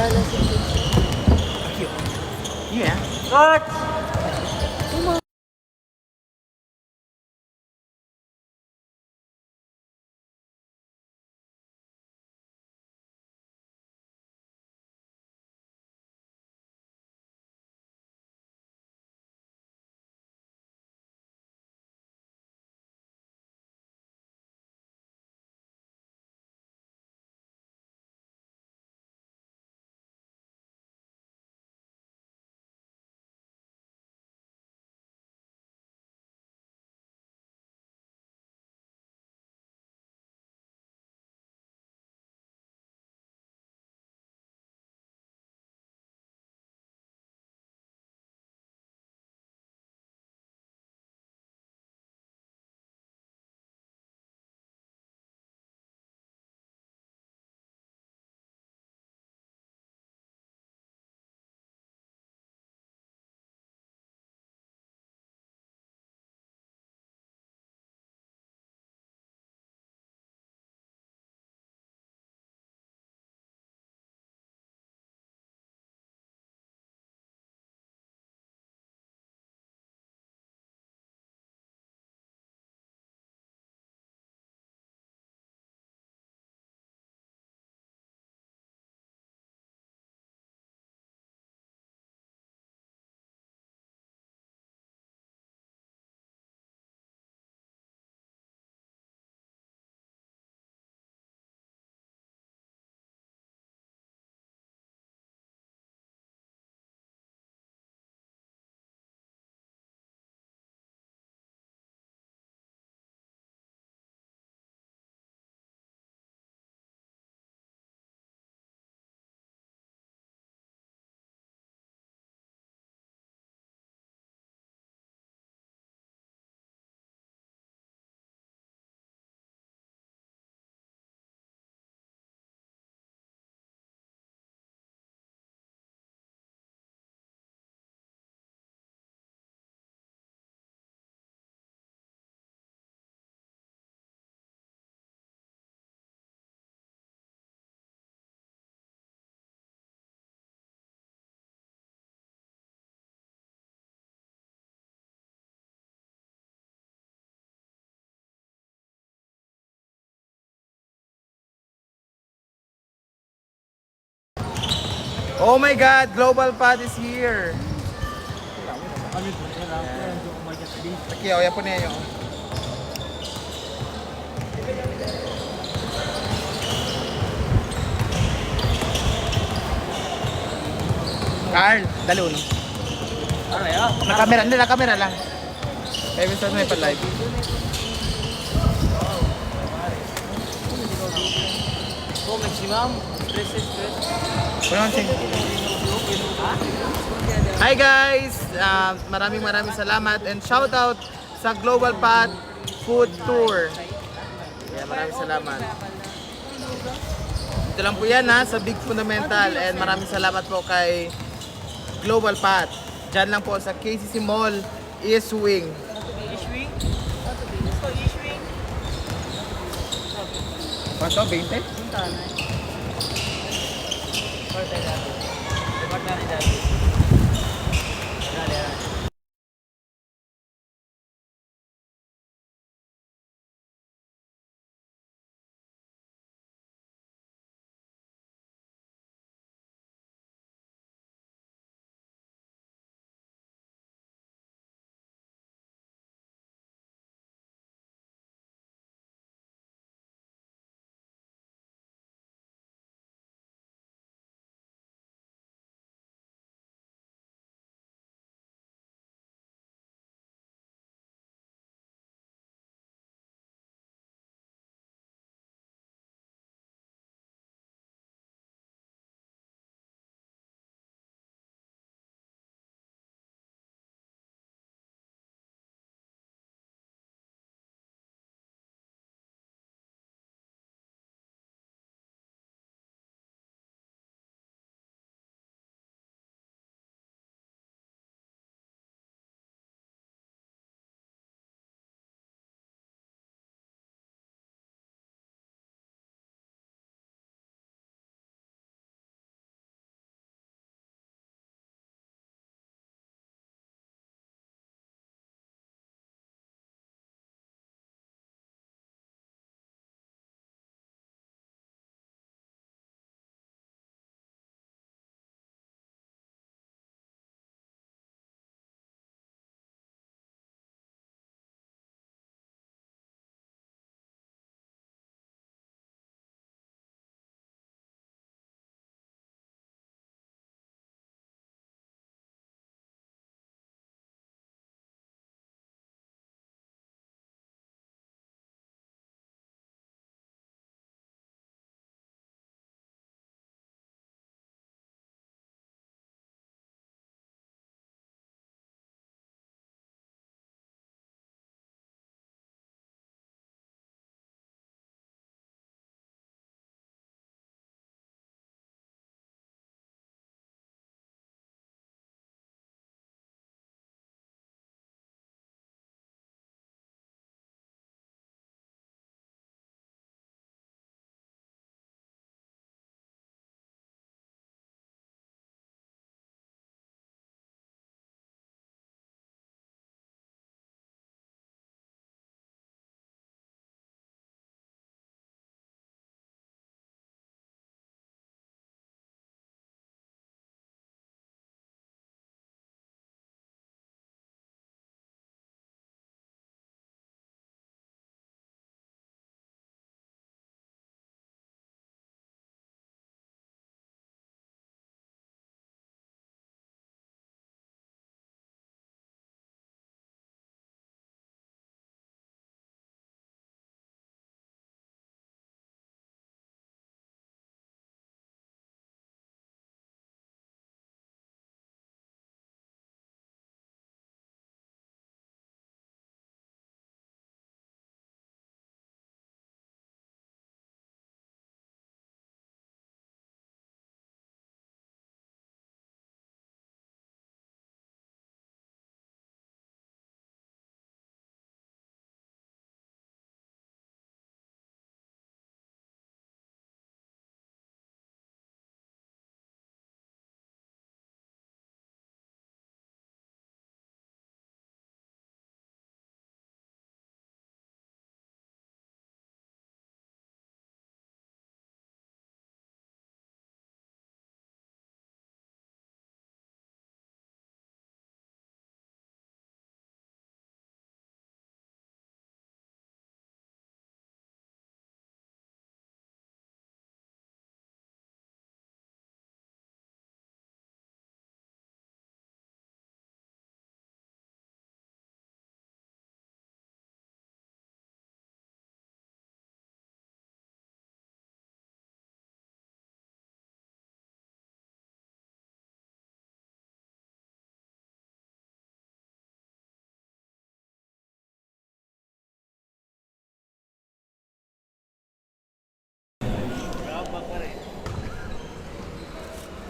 na si Kitchen. Yeah. Cut! Oh my God, Global Pod is here. Aqui, ó, Yaponês, ó. Carl, dalo no. Ano yan? Naka-camera lang. Kaya bisa may pa-live. Oh, maximum. Stress. Pronouncing. Hi guys! Maraming salamat and shout out sa Global Pod Food Tour. Yeah, maraming salamat. Ito lang po yan ha, sa Big Fundamental, and maraming salamat po kay Global Pod. Diyan lang po sa KCC Mall, East Wing. Ishwing? Ishwing? Quanto? 20? Punta na. Porta dati. Porta dati.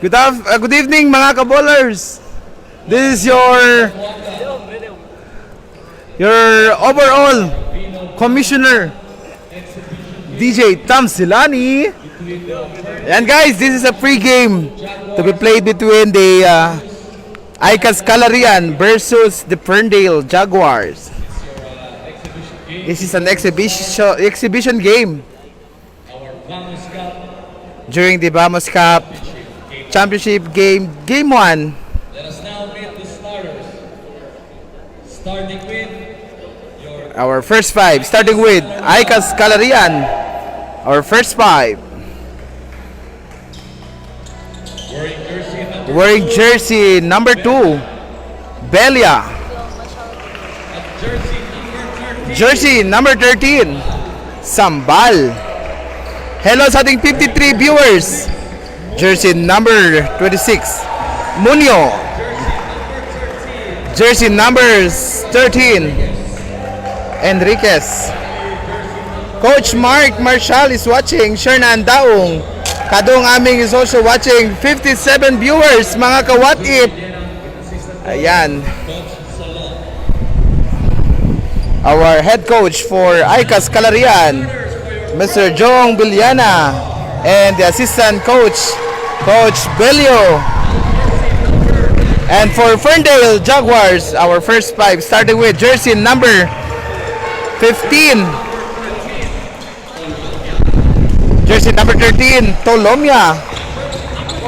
Good evening mga kabowlers. This is your overall commissioner DJ Tam Silani. And guys, this is a pre-game to be played between the Icas Calarian versus the Ferndale Jaguars. This is an exhibition game during the Vamos Cup Championship game 1. Let us now meet the starters. Starting with your Our first five, starting with Icas Calarian. Our first five. wearing jersey number Wearing jersey number 2, Belia. at Jersey jersey number 13. number 13, Sambal. Hello sa ating 53 viewers. Jersey number 26, Munio. Jersey number 13, Enriquez. Coach Mark Marshall is watching. Shernan Daong Kadong aming is also watching. 57 viewers mga ka-what if. Ayan. Our head coach for Icas Calarian, Mr. Jong Villana, and the assistant coach, Coach Belio. And for Ferndale Jaguars, our first five, starting with jersey number 15. Jersey number 13, Tolomia.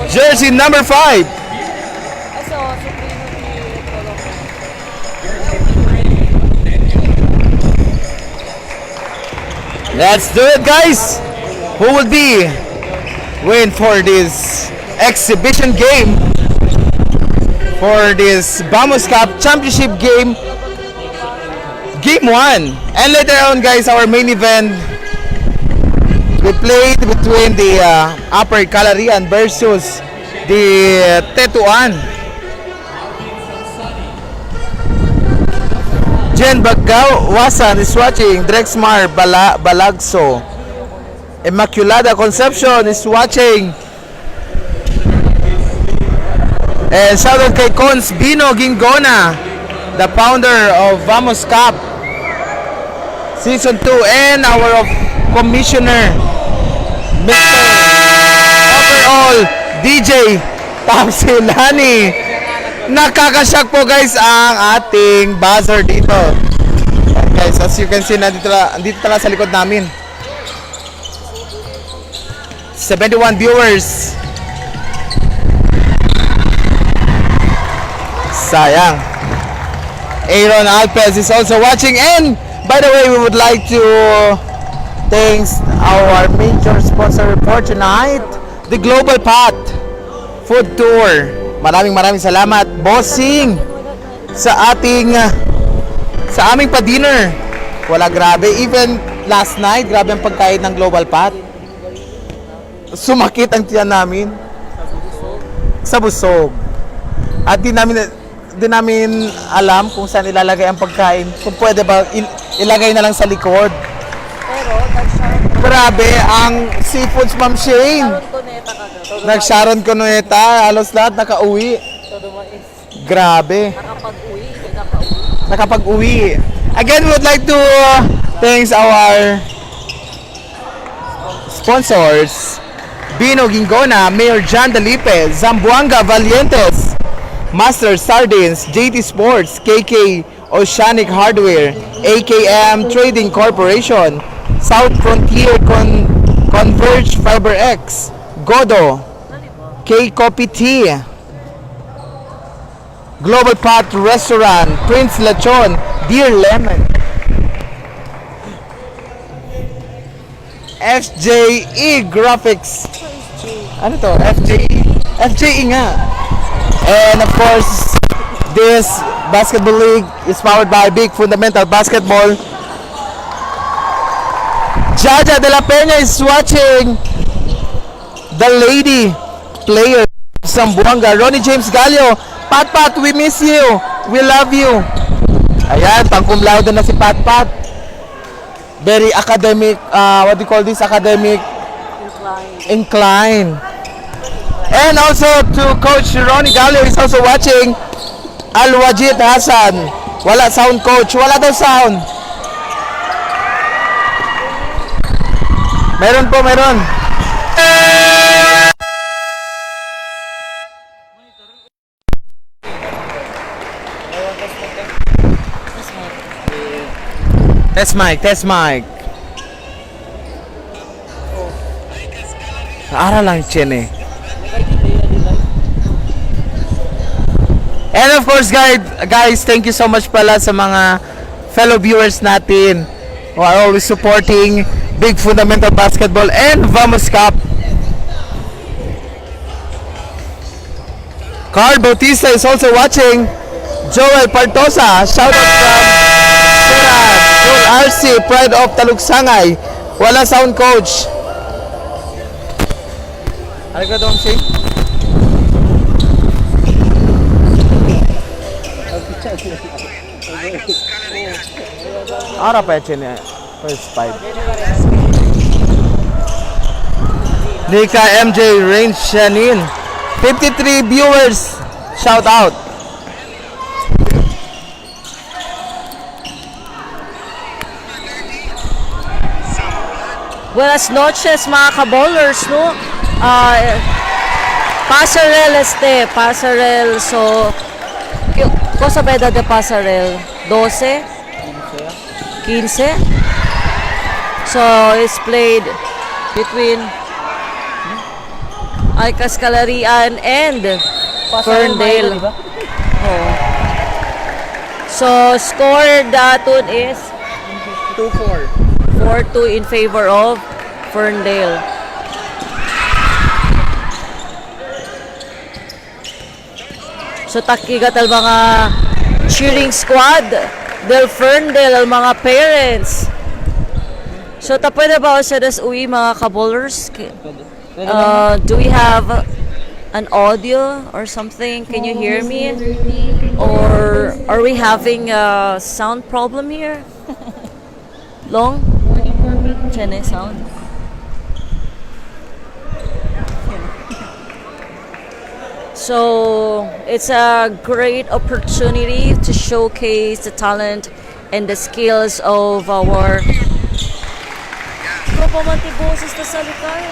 Jersey number 5, let's do it, guys. Who will be win for this exhibition game for this Vamos Cup Championship game 1? And later on, guys, our main event, we played between the Upper Calarian versus the Tetuan. Jen Bagao Wasan is watching. Drexmar Balagso. Immaculada Concepcion is watching. And shout out kay Cons Bino Gingona, the founder of Vamos Cup Season 2, and our commissioner, Mr. Overall DJ Tam Silani. Nakakashock po, guys, ang ating buzzer dito. And guys, as you can see, nandito tala sa likod namin. 71 viewers. Sayang. Aaron Alpez is also watching. And by the way, we would like to thank our major sponsor for tonight, the Global Pot Food Tour. Maraming salamat, bossing, sa aming pa-dinner. Wala, grabe. Even last night, grabe ang pagkain ng Global Pot. Sumakit ang tiyan namin sa busog. At di namin alam kung saan ilalagay ang pagkain. Kung pwede ba ilagay na lang sa likod. Pero, nag-Sharon Grabe ang seafoods, Ma'am Shane. Cuneta kagad. Nag-Sharon Cuneta, halos lahat nakauwi. Todo mais. Grabe. Nakapag-uwi, Nakapag-uwi. Again, we would like to thank our sponsors, Bino Gingona, Mayor John Dalipe, Zamboanga Valientes, Master Sardines, JT Sports, KK Oceanic Hardware, AKM Trading Corporation, South Frontier Converge Fiber X, Godo, K Coffee Tea, Global Pot Restaurant, Prince Lechon, Dear Lemon, FJE Graphics. Ano to? FJE nga. And of course, this basketball league is powered by Big Fundamental Basketball. Jaja de la Peña is watching. The lady player Zamboanga, Ronnie James Gallo. Pat, we miss you. We love you. Ayan, pang cum laude na si Pat. Very academic, what do you call this? Academic incline. And also to Coach Ronnie Gallo is also watching. Al-Wajid Hassan. Wala sound, Coach. Wala daw sound. Meron po, meron. Test mic, test mic. Ara lang chin eh. And of course guys, thank you so much pala sa mga fellow viewers natin who are always supporting Big Fundamental Basketball and Vamos Cup. Carl Bautista is also watching. Joel Partosa, shout out from Serad. Joel RC, Pride of Talugsangay. Wala sound, Coach. Ano ka doon, Sing? Ara pa yun niya. First five. Nika MJ Range Shanin. 53 viewers. Shout out. Buenas noches mga ka-bowlers, no? Pasarel, so cosa beda de Pasarel? 12? 15? So it's played between Icas Calarian and Ferndale. Oh. So score daton is 2-4. 4-2 in favor of Ferndale. So takigat al mga cheering squad del Ferndale, al mga parents. So pwede ba sa das uwi mga ka-bowlers? Do we have an audio or something? Can you hear me? Or are we having a sound problem here? Long? Chene sound? So it's a great opportunity to showcase the talent and the skills of our Propamantiboses na salikay.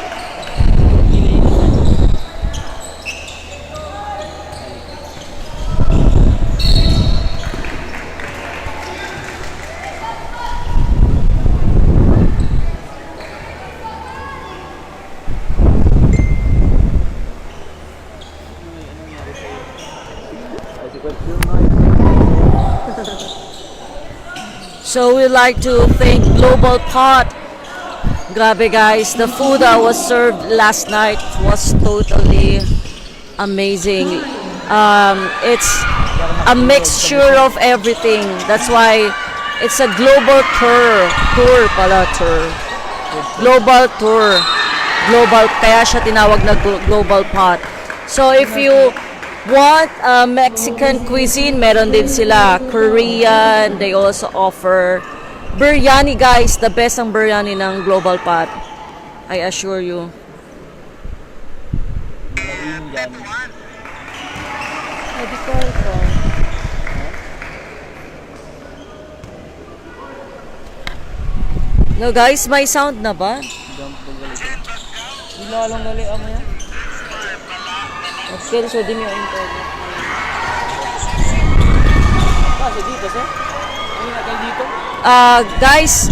So we'd like to thank Global Pot. Grabe guys, the food that was served last night was totally amazing. It's a mixture of everything. That's why it's a global tour. Global tour. Global, kaya siya tinawag na Global Pot. So if you want Mexican cuisine, meron din sila. Korean, they also offer biryani guys, the best ang biryani ng Global Pot, I assure you. No guys, may sound na ba? Bila lang gali mo yan. Okay, so din yung internet. Kasi dito, sir? Hindi na kayo dito? Guys,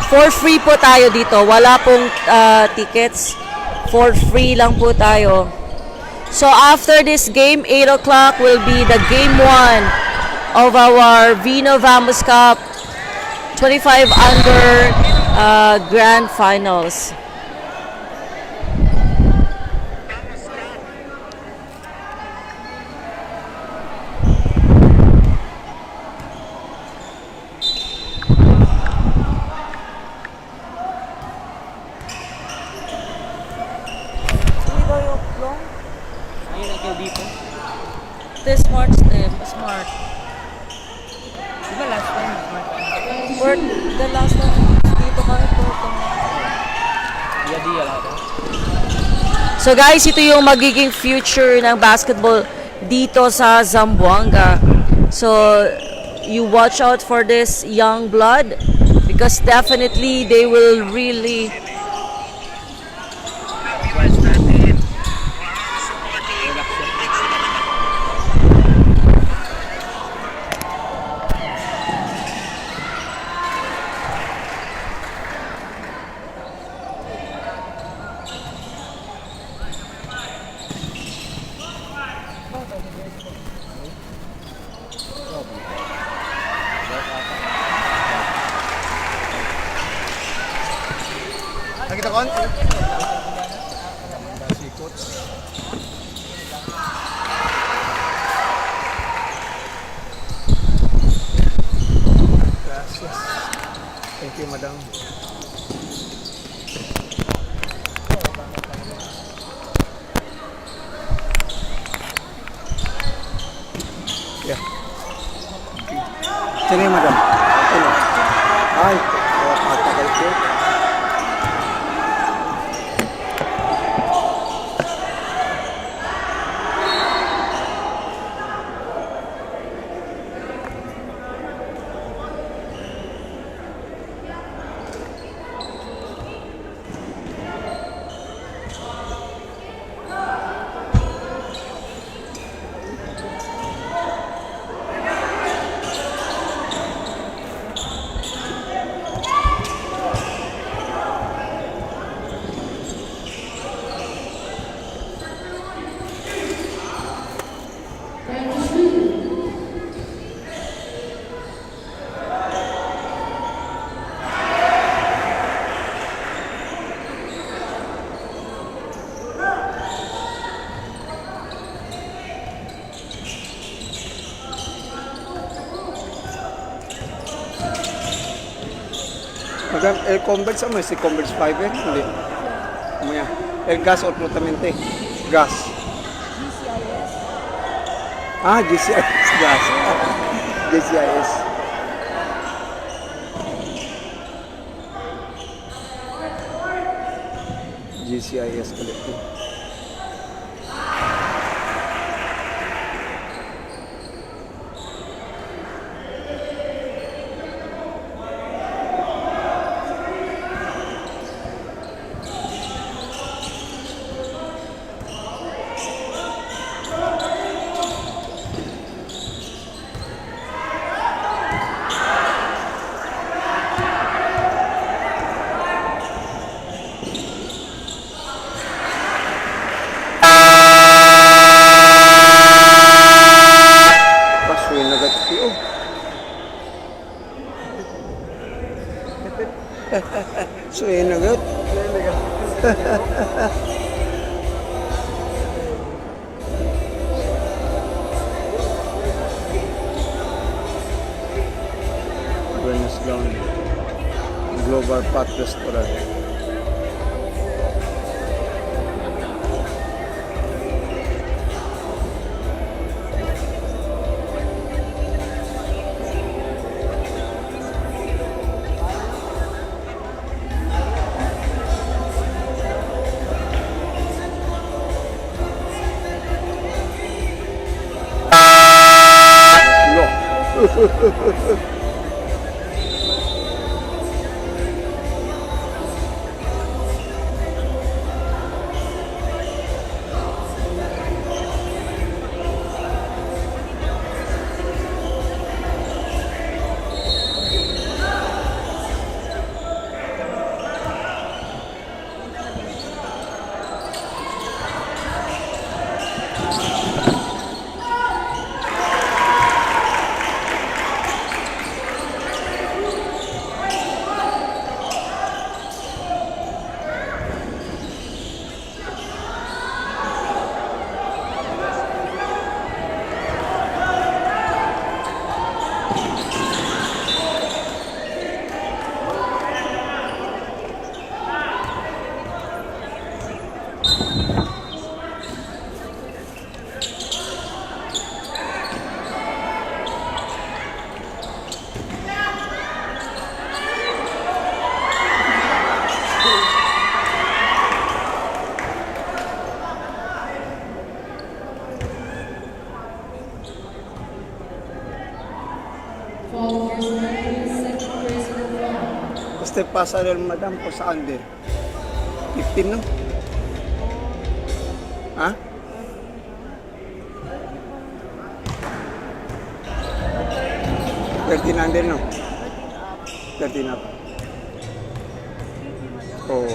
for free po tayo dito. Wala pong tickets. For free lang po tayo. So after this game, 8 o'clock will be the game 1 of our Vino Vamos Cup 25 under Grand Finals. Smart step, smart. Diba last time? Word, the last time dito kami po. Dia lahat. So guys, ito yung magiging future ng basketball dito sa Zamboanga. So you watch out for this young blood because definitely they will really Nakita kon? Gracias. Thank you, madam. Yeah. Sini, madam. Ano? Ay, patagal ko. Madam, el converts mo, si converts fiber, hindi. Umaya. El gas o tratamiento. Gas. GCIS. Ah, GCIS gas. GCIS. GCIS collective. Suwi na gut. Buenos down. Global Pot Restaurant. se pasa del madam po saan din? 15, no? Ha? $13 no? 13 up. Oh.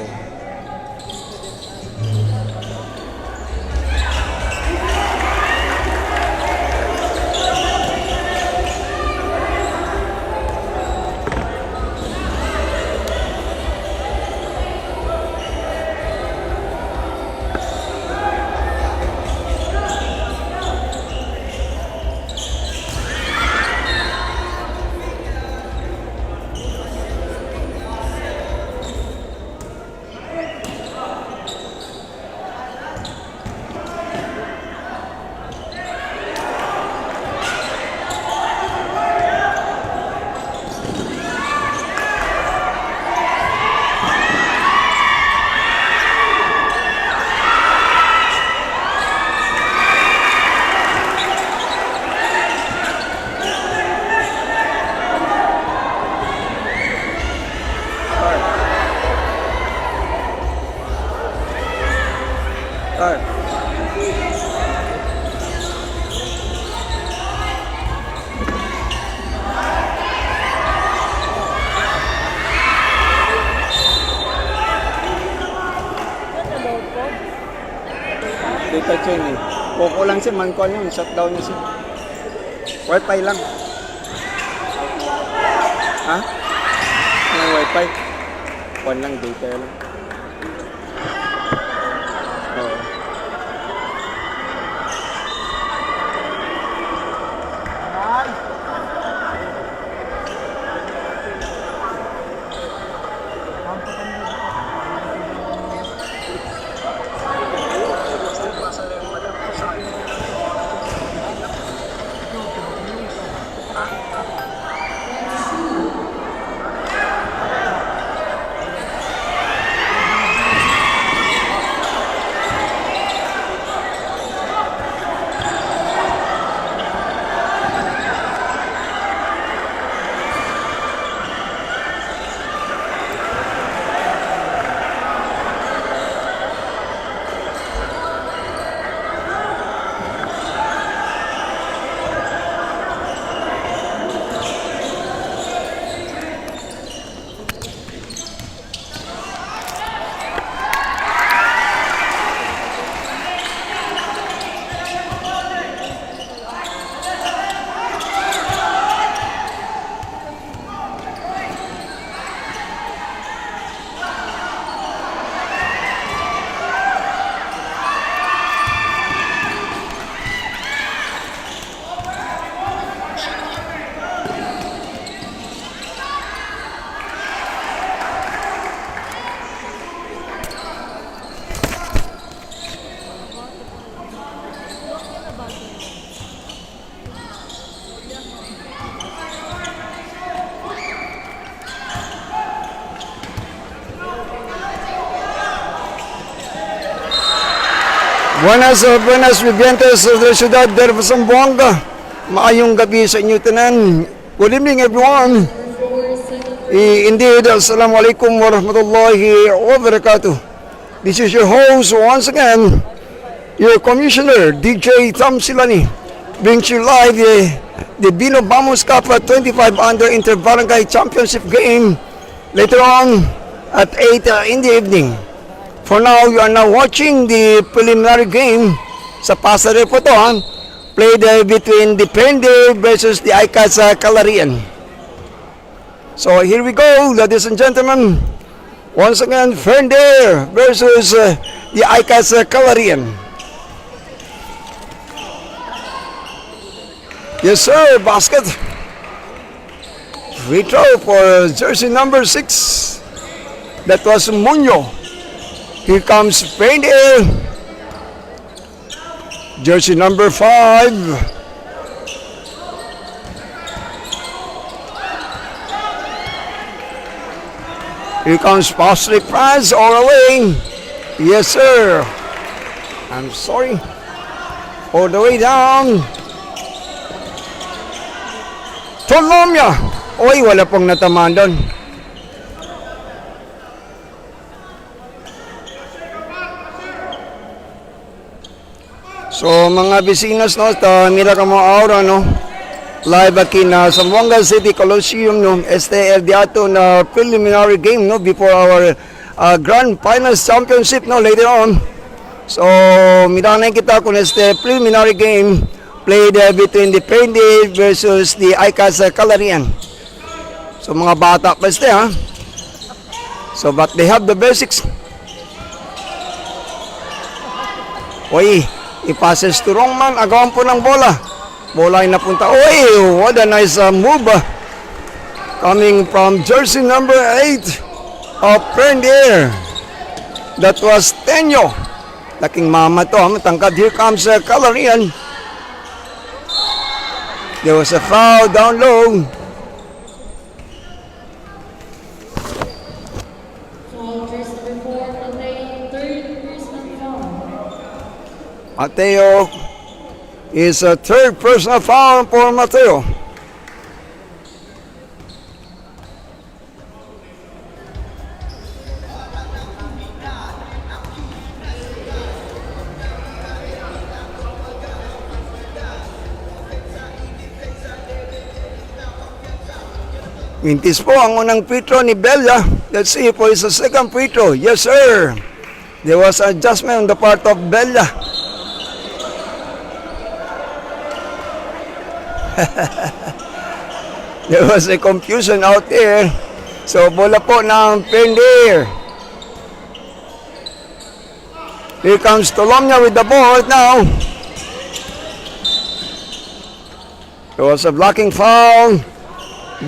Data chain eh. Poco lang siya, man-con yun. Shutdown niya siya. Wi-Fi lang. Ha? Anong Wi-Fi? One lang, data lang. Oo. Buenas vivientes de la ciudad de Zamboanga. Maayong gabi sa inyo tanan. Good evening everyone. Indeed, Assalamualaikum warahmatullahi wabarakatuh. This is your host once again, your commissioner, DJ Tom Silani, brings you live the Bino Vamos Cup 25 Under Inter-Barangay Championship game later on at 8 in the evening. For now, you are now watching the preliminary game sa Pasare po to, played between the Pende versus the ICAS Calarian. So here we go, ladies and gentlemen. Once again, Pende versus the ICAS Calarian. Yes sir, basket. Free throw for jersey number 6. That was Muño. Here comes Pende. Jersey number 5. Here comes Patrick Franz all away. Yes sir. I'm sorry. All the way down. Tolomia. Oy, wala pong natamaan doon. So mga bisinas no, mira ka mo aura no. Live aquí na Zamboanga City Coliseum no. Este el diato na preliminary game no before our Grand Finals Championship no later on. So mira na kita kung este preliminary game played between the Pendi versus the Icas Calarian. So mga bata pa este ha. So but they have the basics. Oy, ipasses to wrong man, agawan po ng bola. Bola ay napunta. Oy, what a nice move. Coming from jersey number 8 of Prendier. That was Tenyo. Laking mama to, matangkad. Here comes Calarian. There was a foul down low. Mateo is a third personal foul for Mateo. Mintis po ang unang free throw ni Bella. Let's see if it's a second free throw. Yes, sir. There was adjustment on the part of Bella. There was a confusion out there. So, bola po ng Prendier. Here comes Tolomnia with the ball now. There was a blocking foul.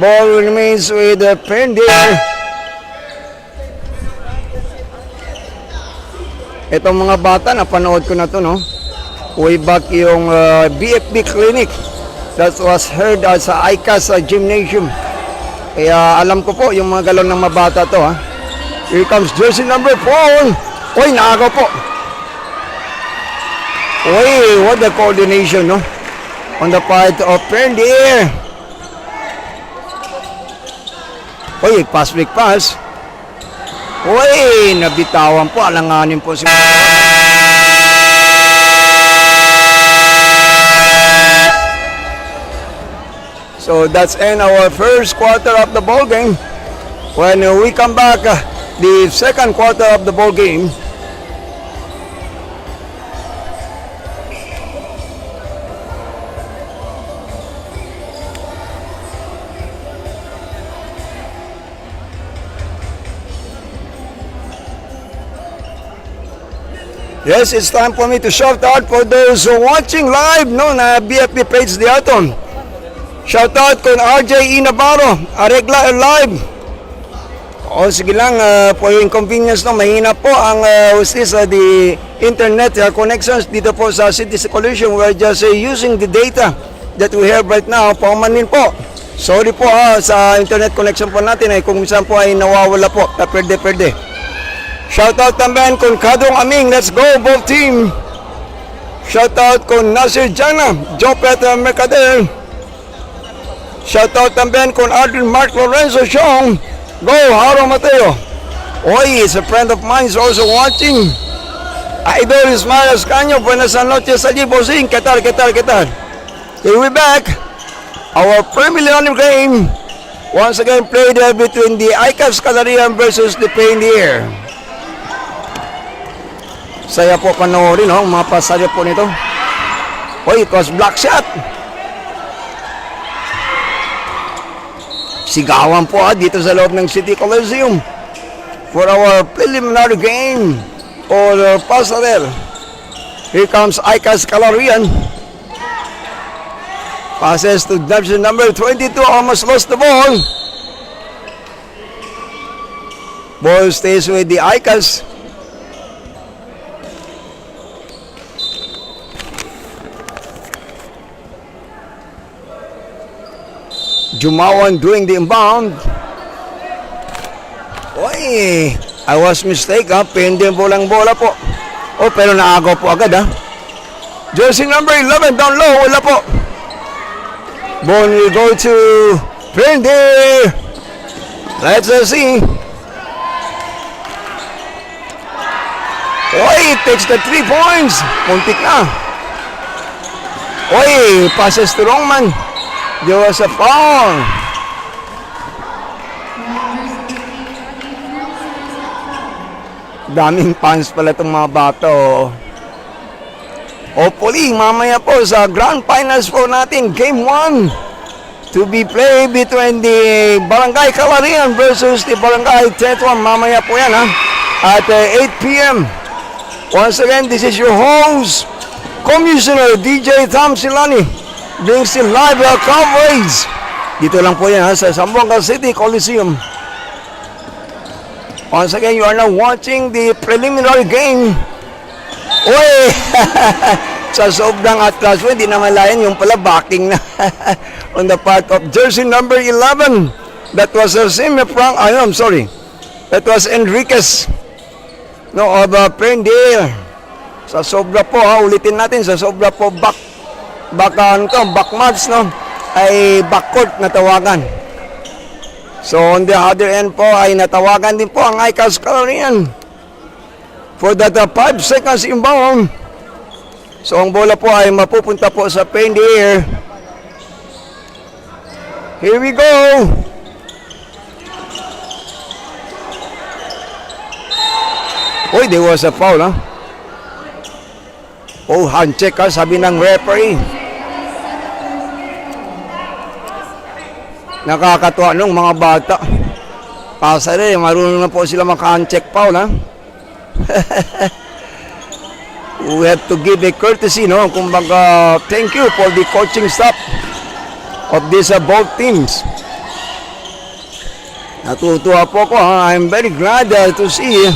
Ball remains with Prendier. Itong mga bata, napanood ko na to, no? Way back yung BFB Clinic. That was heard sa ICAS Gymnasium. Kaya alam ko po yung mga galon ng mabata to ha. Here comes jersey number 4. Oy, naagaw po. Oy, what the coordination no? On the part of Prendier. Oy, pass break pass. Oy, nabitawan po. Alanganin po si So that's end our first quarter of the ball game. When we come back, the second quarter of the ball game. Yes, it's time for me to shout out for those who watching live no na BFP page di aton. Shout out kung RJ Navarro, Aregla live. O sige lang, for your inconvenience no, mahina po ang the internet connections dito po sa City Coliseum. We're just using the data that we have right now. Paumanin po. Sorry po sa internet connection po natin ay kung minsan po ay nawawala po. Perde. Shout out también kung Kadong Aming, let's go both team. Shout out kung Nasir Jana, Joe Peter Mercader. Shout out también con Adrian Mark Lorenzo Xiong. Go, Haro Mateo. Oy, it's a friend of mine is also watching. Idol Ismael Ascanio, buenas noches allí, Bosing. ¿Qué tal? Here we back. Our preliminary game. Once again played between the ICAS Calarian versus the Prendier. Saya po panoorin, no? Mga pasarya po nito. Oy, it was block shot. Sigawan po dito sa loob ng City Coliseum for our preliminary game or Pasarel. Here comes ICAS Calarian. Passes to jersey number 22, almost lost the ball. Ball stays with the ICAS. Jumawan doing the inbound. Oy, I was mistaken. Pending po lang bola po. Oh, pero naagaw po agad Jersey number 11 down low. Wala po. Ball will go to Prendier. Let's see. Oy, takes the 3 points. Muntik na. Oy, passes to Longman. There was a foul. Daming fans pala itong mga bata. Oh. Hopefully, mamaya po sa Grand Finals po natin, Game 1 to be played between the Barangay Calarian versus the Barangay Tetuan. Mamaya po yan at 8 p.m. Once again, this is your host, Commissioner DJ Tom Silani, brings the live coverage. Dito lang po yan sa Zamboanga City Coliseum. Once again, you are now watching the preliminary game. Uy! Sa sobrang atlas mo, hindi na malayan yung pala backing na on the part of jersey number 11. That was Frank, I'm sorry. That was Enriquez. No, of Prendale. Sa sobra po, ulitin natin, sa sobra po back match, no, ay backcourt na tawagan. So on the other end po ay natawagan din po ang ICAS Calarian for that 5 seconds inbound. So ang bola po ay mapupunta po sa Prendale. Here we go. Uy, there was a foul, ha? Oh, hand check, ha? Sabi ng referee. Nakakatuwa nung mga bata. Pasa rin, marunong na po sila maka-hand check foul, ha? We have to give a courtesy, no? Kumbaga, thank you for the coaching staff of these both teams. Natutuwa po ko, ha? I'm very glad to see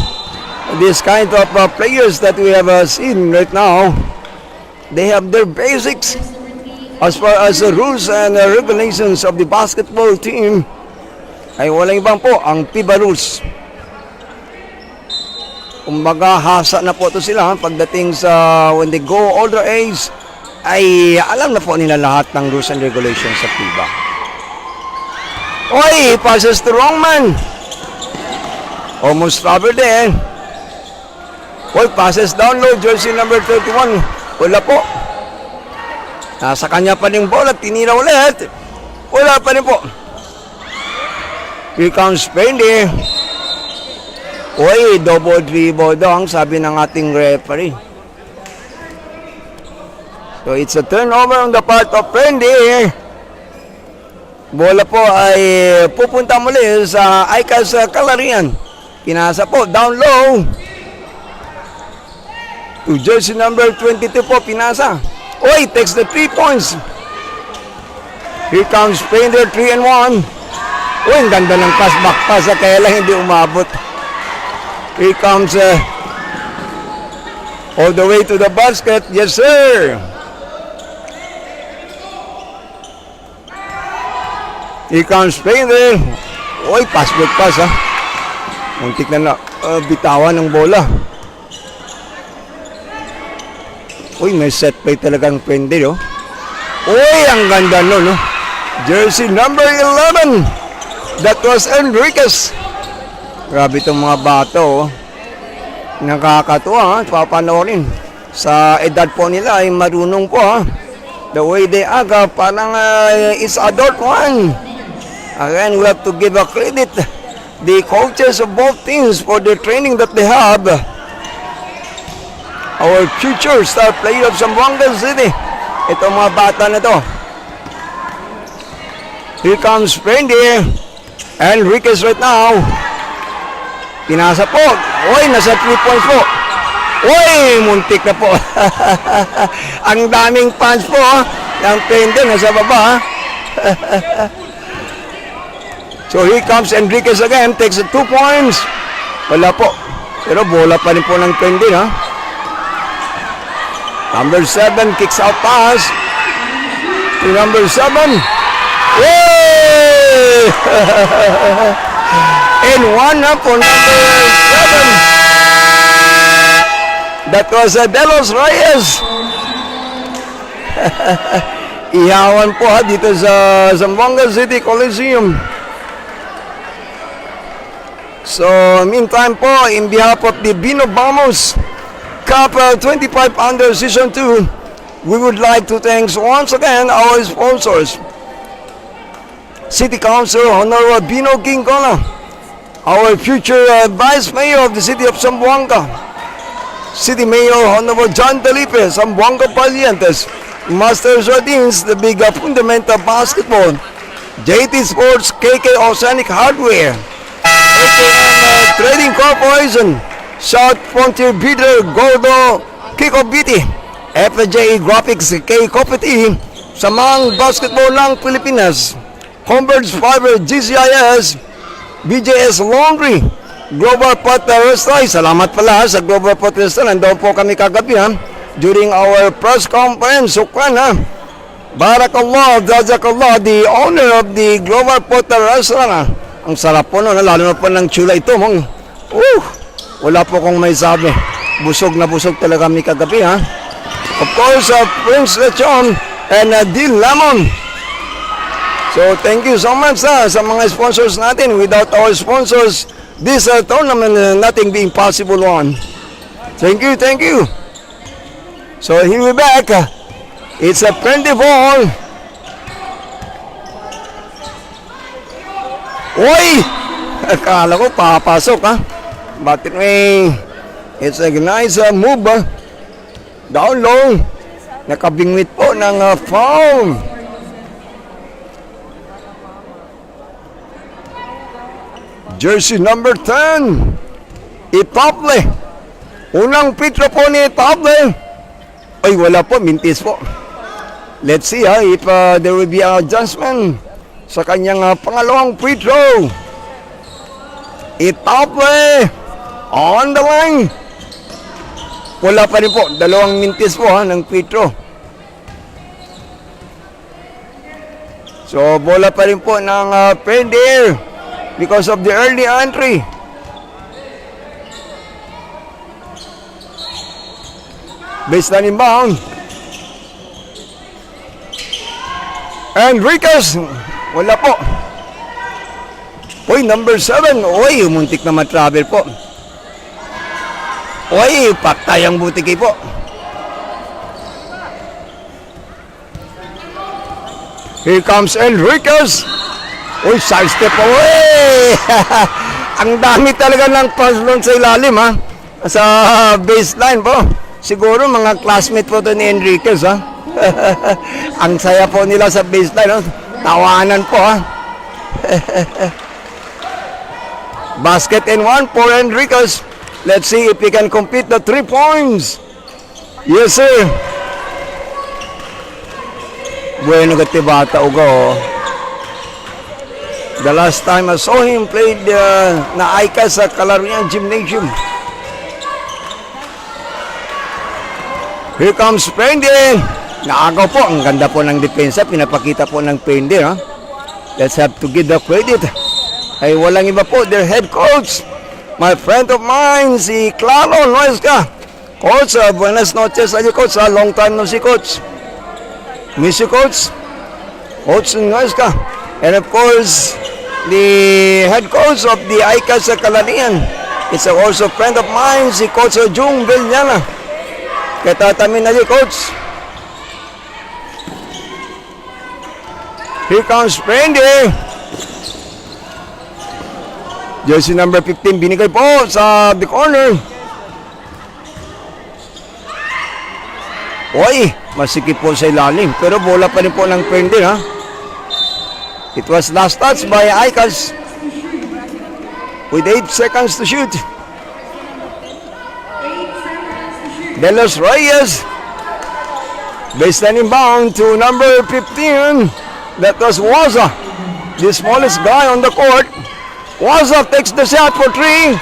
this kind of players that we have seen right now. They have their basics as far as the rules and regulations of the basketball team. Ay walang ibang po ang FIBA rules. Kumbaga hasa na po ito sila pagdating sa when they go older age, ay alam na po nila lahat ng rules and regulations sa FIBA. Oy, passes to Longman. Almost covered there. Oy, passes down low, jersey number 31. Wala po. Nasa kanya pa rin bola, tinira ulit. Wala pa rin po. Here comes Pendy. Oy, double dribble daw ang sabi ng ating referee. So it's a turnover on the part of Pendy. Bola po ay pupunta muli sa ICAS Calarian. Pinasa po, down low. To jersey number 22 po, pinasa. Oy, takes the 3 points. Here comes Painter, 3 and 1. Oy, ang ganda ng pass-back pass, kaya lang hindi umabot. Here comes all the way to the basket. Yes, sir. Here comes Painter. Oy, pass-back pass, ha. Muntik na bitawan ng bola. Uy, may set play talagang Prendale, oh. Uy, ang ganda nun, no? Jersey number 11. That was Enriquez. Grabe itong mga bata, oh. Nakakatuwa, ha? Papanoorin. Sa edad po nila ay marunong po, ha? The way they aga, parang it's adult one. Again, we have to give a credit the coaches of both teams for the training that they have. Our future star player of Zamboanga City. Ito mga bata na to. Here comes Prendale. Enriquez right now. Pinasa po. Oy, nasa 3 points po. Oy, muntik na po. Ang daming fans po. Ang Prendale nasa baba. So here comes Enriquez again. Takes 2 points. Wala po. Pero bola pa rin po ng Prendale, ha. Number 7 kicks out pass to number 7. Yay! And 1 up for number 7. That was Delos Reyes. Ihawan po, ha, dito sa Zamboanga City Coliseum. So, meantime po, in behalf of the Bino Vamos Cup 25 under Season 2, we would like to thank once again our sponsors. City Councilor Honorable Bino Gingona, our future Vice Mayor of the City of Zamboanga, City Mayor Honorable John Delipe, Zamboanga Valientes, Master Jardins, the big fundamental basketball, JT Sports, KK Oceanic Hardware, AKM Trading Corporation, South Frontier Bidder, Gordo, Kiko Biti, FJ Graphics, K Copeti, Samang Basketball ng Pilipinas, Converge Fiber, GCIS, BJS Laundry, Global Pot Restaurant. Salamat pala sa Global Pot Restaurant. Nandoon po kami kagabi during our press conference. Sukran Barakallah, Jazakallah, the owner of the Global Pot Restaurant. Ang sarap po lalo na po ng chula ito. Wala po kong may sabi. Busog na busog talaga kami kagabi Of course, Prince Lechon and Dil Lamon. So thank you so much sa mga sponsors natin. Without our sponsors, this tournament nothing being possible on. Thank you, thank you. So here we back. It's a friendly ball. Oy! Akala ko papasok But anyway, it's a nice move down low. Nakabingwit po ng foul. Jersey number 10, Itable. Unang pitro po ni Itable. Ay, wala po, mintis po. Let's see if there will be an adjustment sa kanyang pangalawang pitro. Itable on the line. Wala pa rin po, dalawang mintis po ng pitro. So, bola pa rin po ng Pender because of the early entry. Baseline inbound. Enriquez. Wala po. Uy, number 7. Uy, umuntik na matravel po. Uy, paktay ang butiki po. Here comes Enriquez. Uy, side step away! Ang dami talaga ng pass doon sa ilalim sa baseline po. Siguro mga classmate po to ni Enriquez Ang saya po nila sa baseline Tawanan po Basket and 1 for Enriquez. Let's see if he can complete the 3 points. Yes sir. Bueno gati bata ugo. The last time I saw him played na Aika sa Calarian Gymnasium. Here comes Pende. Naagaw po. Ang ganda po ng depensa. Pinapakita po ng Pende. Let's have to give the credit. Ay walang iba po. Their head coach. My friend of mine, si Claro Nuesca. Coach, buenas noches sa iyo, Coach. Long time no si Coach. Miss you, Coach. Coach Nuesca. And of course, the head coach of the ICAS sa Calarian. It's also a friend of mine, si Coach Jung Villana. Katatamin na si Coach. Here comes Pende. Jersey number 15 binigay po sa the corner. Oy, masikip po sa ilalim. Pero bola pa rin po ng Pende It was last touch by Icas with 8 seconds to shoot. De Los Reyes. Baseline inbound to number 15. That was Waza, the smallest guy on the court. Waza takes the shot for 3.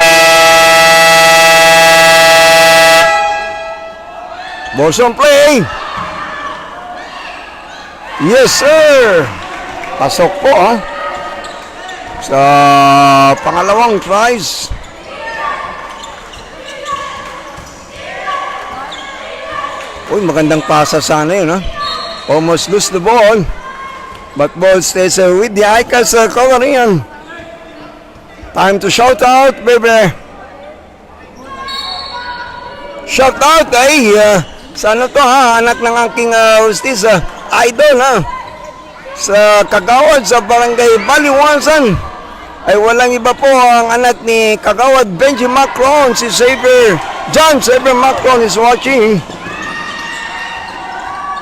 Boston play. Yes sir. Pasok po sa pangalawang tries. Uy, magandang pasa sana yun Almost lose the ball. But ball stays with the Icas Calarian. Time to shout out, baby. Shout out, Sa ano to ha, anak ng aking hostess, idol ha. Sa Kagawad, sa Barangay Baliwansan, ay walang iba po ang anak ni Kagawad Benji Macron, si John Xavier Macron is watching.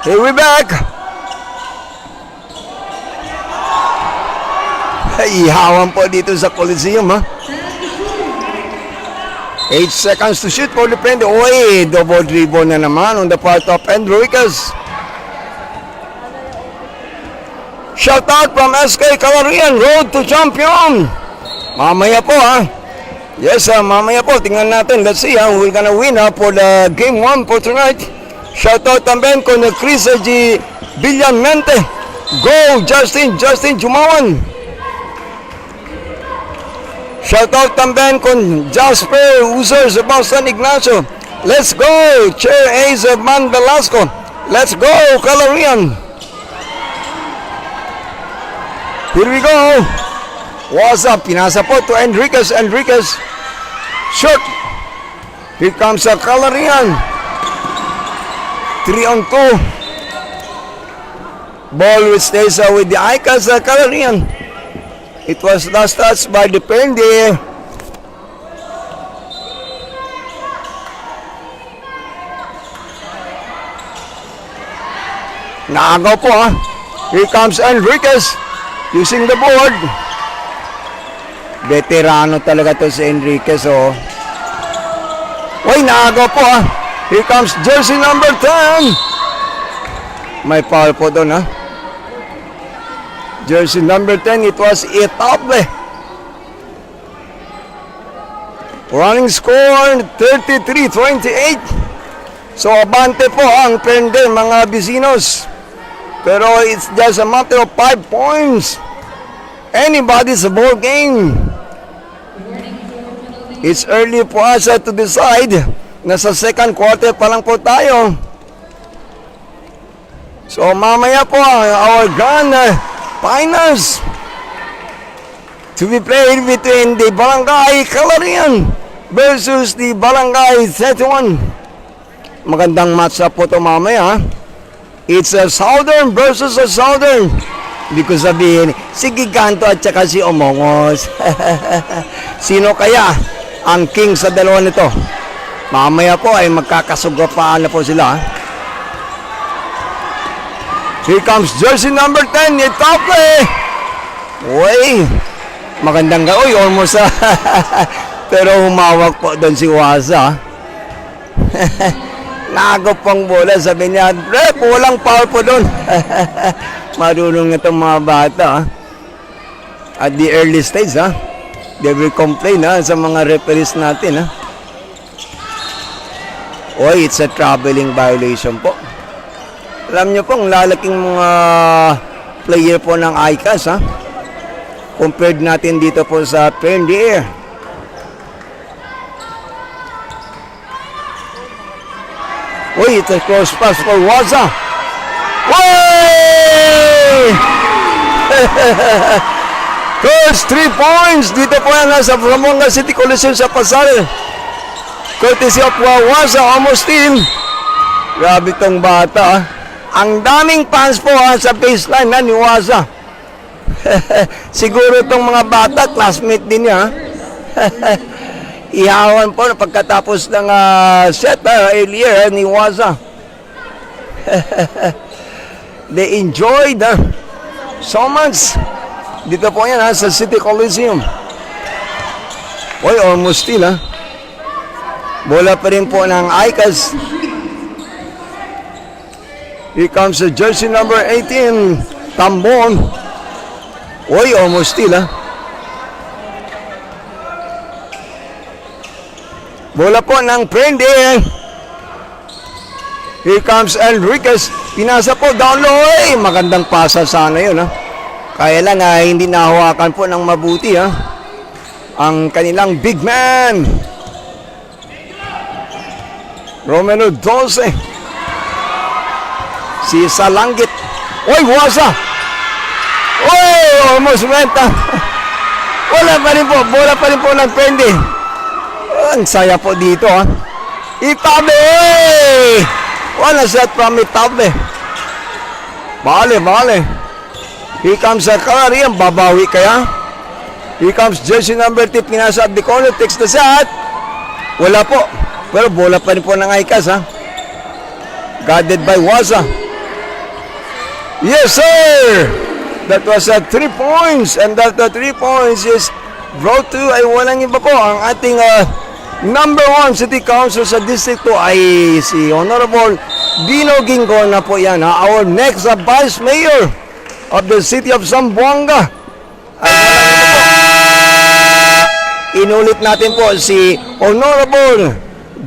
Here we back. Ihawan po dito sa Coliseum ha. 8 seconds to shoot for the Prende. Oy, double dribble na naman on the part of Enriquez. Shout out from SK Calorian, road to champion. Mamaya po ha. Yes, mamaya po. Tingnan natin. Let's see who will gonna win for the game 1 for tonight. Shout out también con Chris G. Villamente. Go, Justin Jumawan. Shout out también con Jasper User Sebastian Ignacio. Let's go, Chair Ace Man Velasco. Let's go, Calorian. Here we go. What's up? Pinasa po to Enriquez. Shot. Here comes a Calorian. 3-on-2. Ball which stays with the Icas Calorian. It was last touch by the Pende. Naagaw po ha. Here comes Enriquez. Using the board. Veterano talaga to si Enriquez oh. Uy, naagaw po ha. Here comes jersey number 10. May foul po doon ha. Jersey number 10, it was Itable. Running score 33-28. So abante po ang Prende mga Vecinos. Pero it's just a matter of 5 points. Anybody's ball game. It's early for us to decide. Nasa second quarter pa lang po tayo. So mamaya po our grand finals to be played between the Barangay Calorian versus the Barangay 31. Magandang match up po ito mamaya. It's a Southern versus a Southern. Hindi ko sabihin, si Giganto at saka si Omongos. Sino kaya ang king sa dalawa nito? Mamaya po ay magkakasugapaan na po sila. Here comes jersey number 10, Itable. Uy, magandang uy, almost pero humawak po doon si Waza. Nagop pang bola, sabi niya, rep, walang foul po doon. Marunong itong mga bata. At the early stage, they will complain sa mga referees natin. Oy, it's a traveling violation po. Alam niyo po, ang lalaking mga player po ng ICAS, compared natin dito po sa Prende. Uy, it's a cross pass for Waza. Uy! First 3 points. Dito po yan sa Zamboanga City Coliseum sa Pasay. Courtesy of Waza, almost team. Grabe tong bata. Ang daming fans po sa baseline ni Waza. Siguro itong mga bata, classmate din niya. Ihawan po na pagkatapos ng set earlier ni Waza. They enjoyed so much. Dito po yan sa City Coliseum. Oy, almost still bola pa rin po ng ICAS. Here comes the jersey number 18, Tambon. Oy, almost still bola po ng Prende. Here comes Enriquez. Pinasa po down low. Magandang pasa sana yun. Kaya lang hindi nahawakan po ng mabuti ang kanilang big man. Romero 12. Si Salanggit. Oy, Waza. Oy, almost went. Wala pa rin po. Bola pa rin po ng Prende. Ang saya po dito Itable! One shot from Itable. Bale. Here comes Calarian, babawi kaya? Here comes jersey number 10, pinasa at the corner, takes the shot. Wala po. Pero bola pa rin po ng Icas, ha? Guarded by Waza. Yes, sir! That was 3 points. And that 3 points is brought to ay walang iba po. Ang ating number 1 city council sa District 2 ay si Honorable Bino Gingona po yan. Ha? Our next Vice Mayor of the City of Zamboanga. Ay walang iba po. Inulit natin po si Honorable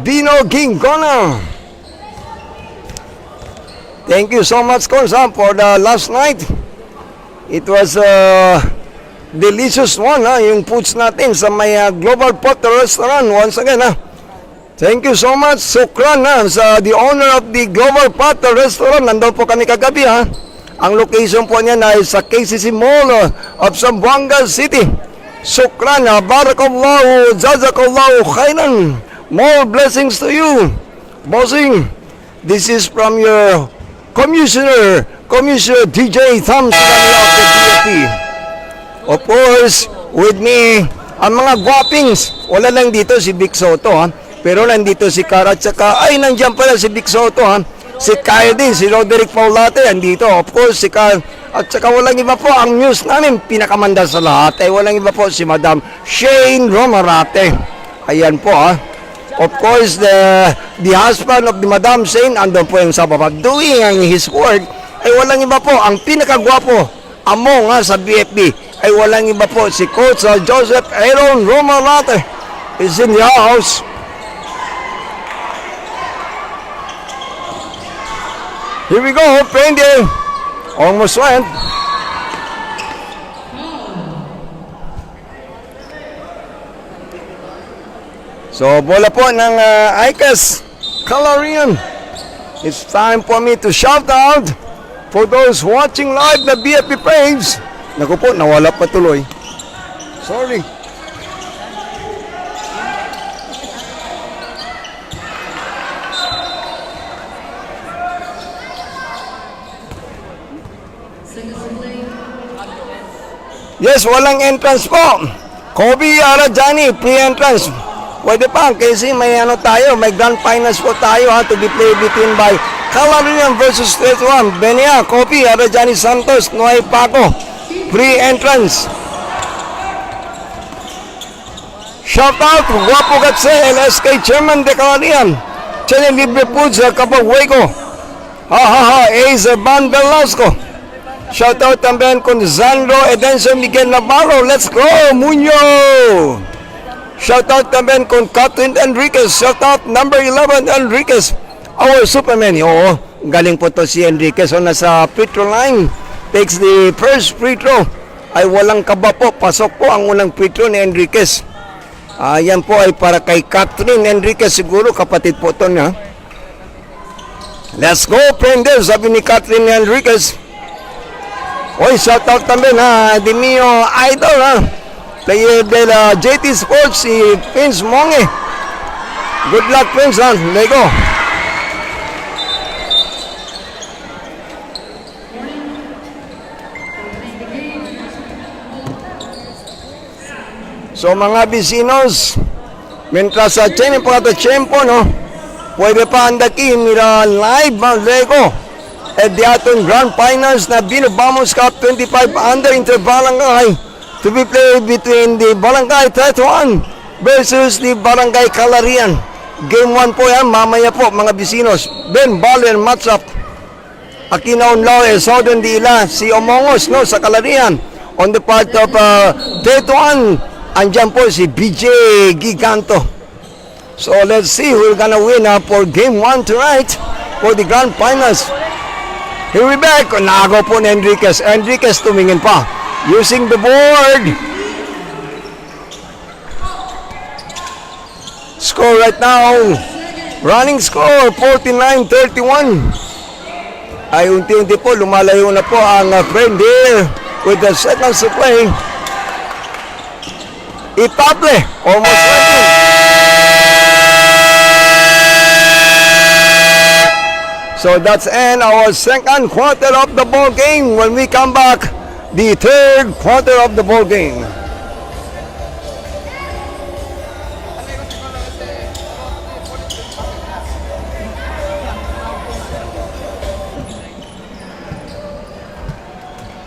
Bino Gingona. Thank you so much, Konsa, for the last night. It was a delicious one, ha? Yung foods natin sa may Global Pot Restaurant. Once again, ha? Thank you so much, Sukran, ha? Sa the owner of the Global Pot Restaurant. Nandun po kami kagabi, ha? Ang location po niya na sa KCC Mall of Zamboanga City. Sukran, ha? Barakallahu, Jazakallahu khairan. More blessings to you, bossing. This is from your Commissioner DJ Thompson of the DFP. Of course, with me, ang mga guwapings. Wala lang dito si Vic Soto, ha? Pero nandito si Cara, tsaka, ay, nandiyan pala si Vic Soto, ha? Si Kyle din, si Roderick Paulate, andito. Of course, si Kyle. At tsaka walang iba po, ang news namin, pinakamanda sa lahat. Ay, walang iba po si Madam Shane Romarate. Ayan po, ha? Of course, the husband of the Madam Shane, andun po yung sa baba, doing ang his work. Ay walang iba po, ang pinakagwapo among sa BFB ay walang iba po si Coach Joseph Aaron Romarate is in the house. Here we go, Pendi. Almost went. So, bola po ng Icas Calarian. It's time for me to shout out for those watching live the BFP page. Naku po, nawala pa tuloy. Sorry. Yes, walang entrance po. Kobe Arajani, pre-entrance. Pwede pa, kasi may tayo, may grand finals po tayo, ha, to be played between by Calarian versus State 1. Benia, Kopi, Arajani Santos, Noy Paco. Free entrance. Shout out, Guapo Gatse, LSK Chairman de Calarian. Chene Libre Foods, Kapagwego. Ace Van Velasco. Shout out también con Zandro Edenso Miguel Navarro. Let's go, Muño. Shout out también con Catherine Enriquez. Shout out number 11 Enriquez. Our Superman. Oo, galing po to si Enriquez. So nasa free throw line. Takes the first free throw. Ay walang kaba po. Pasok po ang unang free throw ni Enriquez. Yan po ay para kay Catherine Enriquez. Siguro kapatid po to niya. Let's go, Prender. Sabi ni Catherine Enriquez. Oy, shout out también ha. Di mio idol ha. Player de la JT Sports, si Vince Monge. Good luck, Vince, ha? There you go. So, mga bisinos, mientras tienen pa ito tiempo, no? Pwede pa andaki, mira live, there you go. At the ating Grand Finals na Bino Vamos Cup 25 under Interbarangay. To be played between the Barangay 31 versus the Barangay Calarian. Game 1 po yan, mamaya po mga bisinos. Ben Baller matchup. Aquinaon Lao e Southern Dila, si Omongos no, sa Calarian. On the part of 31, andyan po si BJ Giganto. So let's see who's gonna win for game 1 tonight for the Grand Finals. Here we back. Nagaw po ni Enriquez. Enriquez tumingin pa. Using the board. Score right now. Running score 49-31. Ay unti-unti po lumalayo na po ang friend here with the seconds to play. Itable. Almost ready. So that's end our second quarter of the ball game. When we come back, the third quarter of the ball game.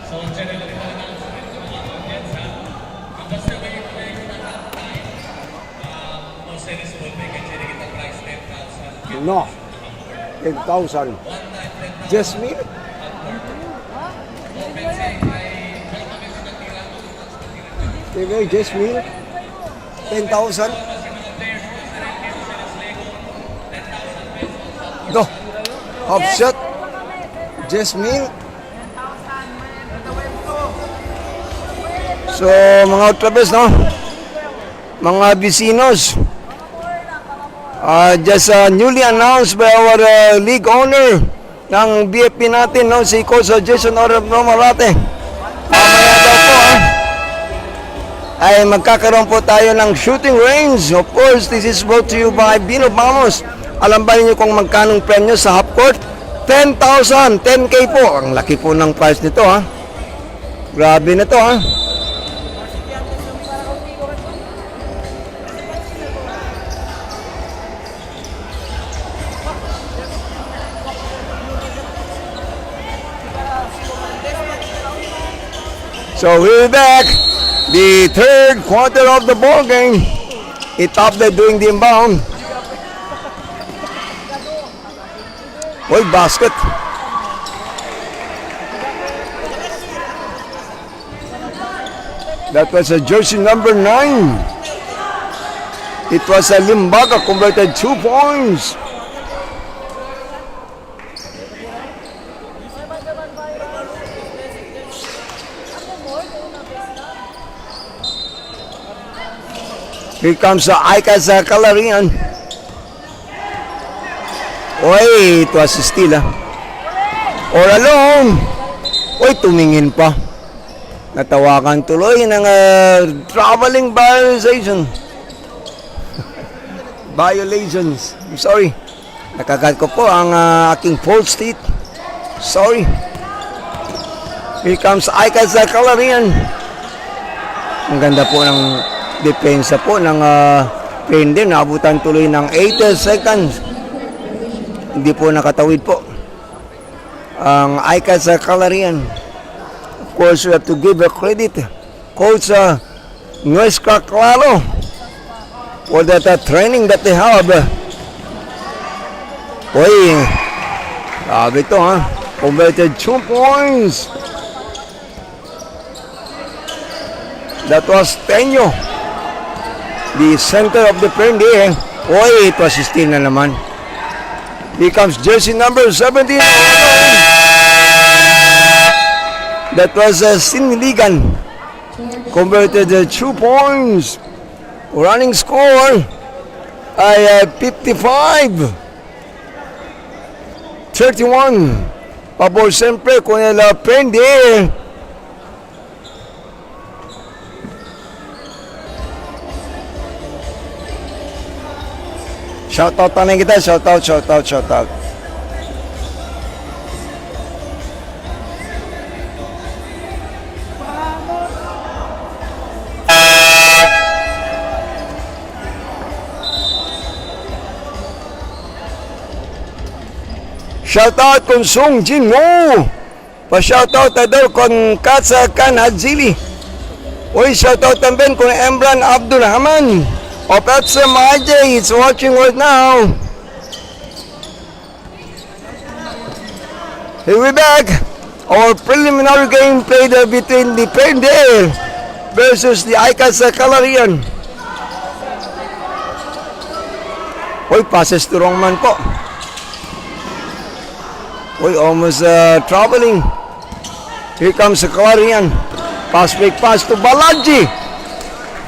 So, general announcement ng mga audience, ha? Kapag sa may halftime, most eligible may kanya kita price 10,000. No. 10,000. Just me? Okay, just me? 10,000? No. Half shot. Just me? So, mga outlabers, no? Mga bisinos. Just newly announced by our league owner ng BFP natin, no? Si Coach Jason Marate. Mamaya daw po, ay magkakaroon po tayo ng shooting range. Of course, this is brought to you by Bino Vamos. Alam ba niyo kung magkanong premyo sa half court? 10,000, 10K po. Ang laki po ng price nito, ha? Grabe na to, ha? So we're back. The third quarter of the ball game. Itapde doing the inbound. Oy, basket. That was a jersey number 9. It was a Limbaga converted 2 points. Here comes the Aika sa Kalarian. Oy, it was a steal, ah. Or alone. Oy, tumingin pa. Natawakan tuloy ng traveling violation. Violations. I'm sorry. Nakagat ko po ang aking false teeth. Sorry. Here comes Aika sa Kalarian. Ang ganda po ng depensa po ng Pende. Naabutan tuloy ng 8 seconds. Hindi po nakatawid po ang Aika sa Kalarian. Of course, we have to give a credit Coach Nuestra Claro for that training that they have. Uy, grabe ito, ha. Converted 2 points. That was Teño, the center of the Pende. Uy, it was steal na naman. Here comes jersey number 17. That was Siniligan. Converted 2 points. Running score ay 55-31. Pabor siyempre kung nila Pende. Shoutout na kita. Shoutout. Shoutout kung Sung Jin Mo. Pa-shoutout na daw kung Katsa Kan Hadzili. Uy, shoutout también kung Emran Abdulrahman. Of FCM IJ is watching right now. Here we back. Our preliminary game played between the Pende versus the Aika sa Kalarian. Uy, passes to wrong man po. Uy, almost traveling. Here comes the Kalarian. Pass break pass to Balaji.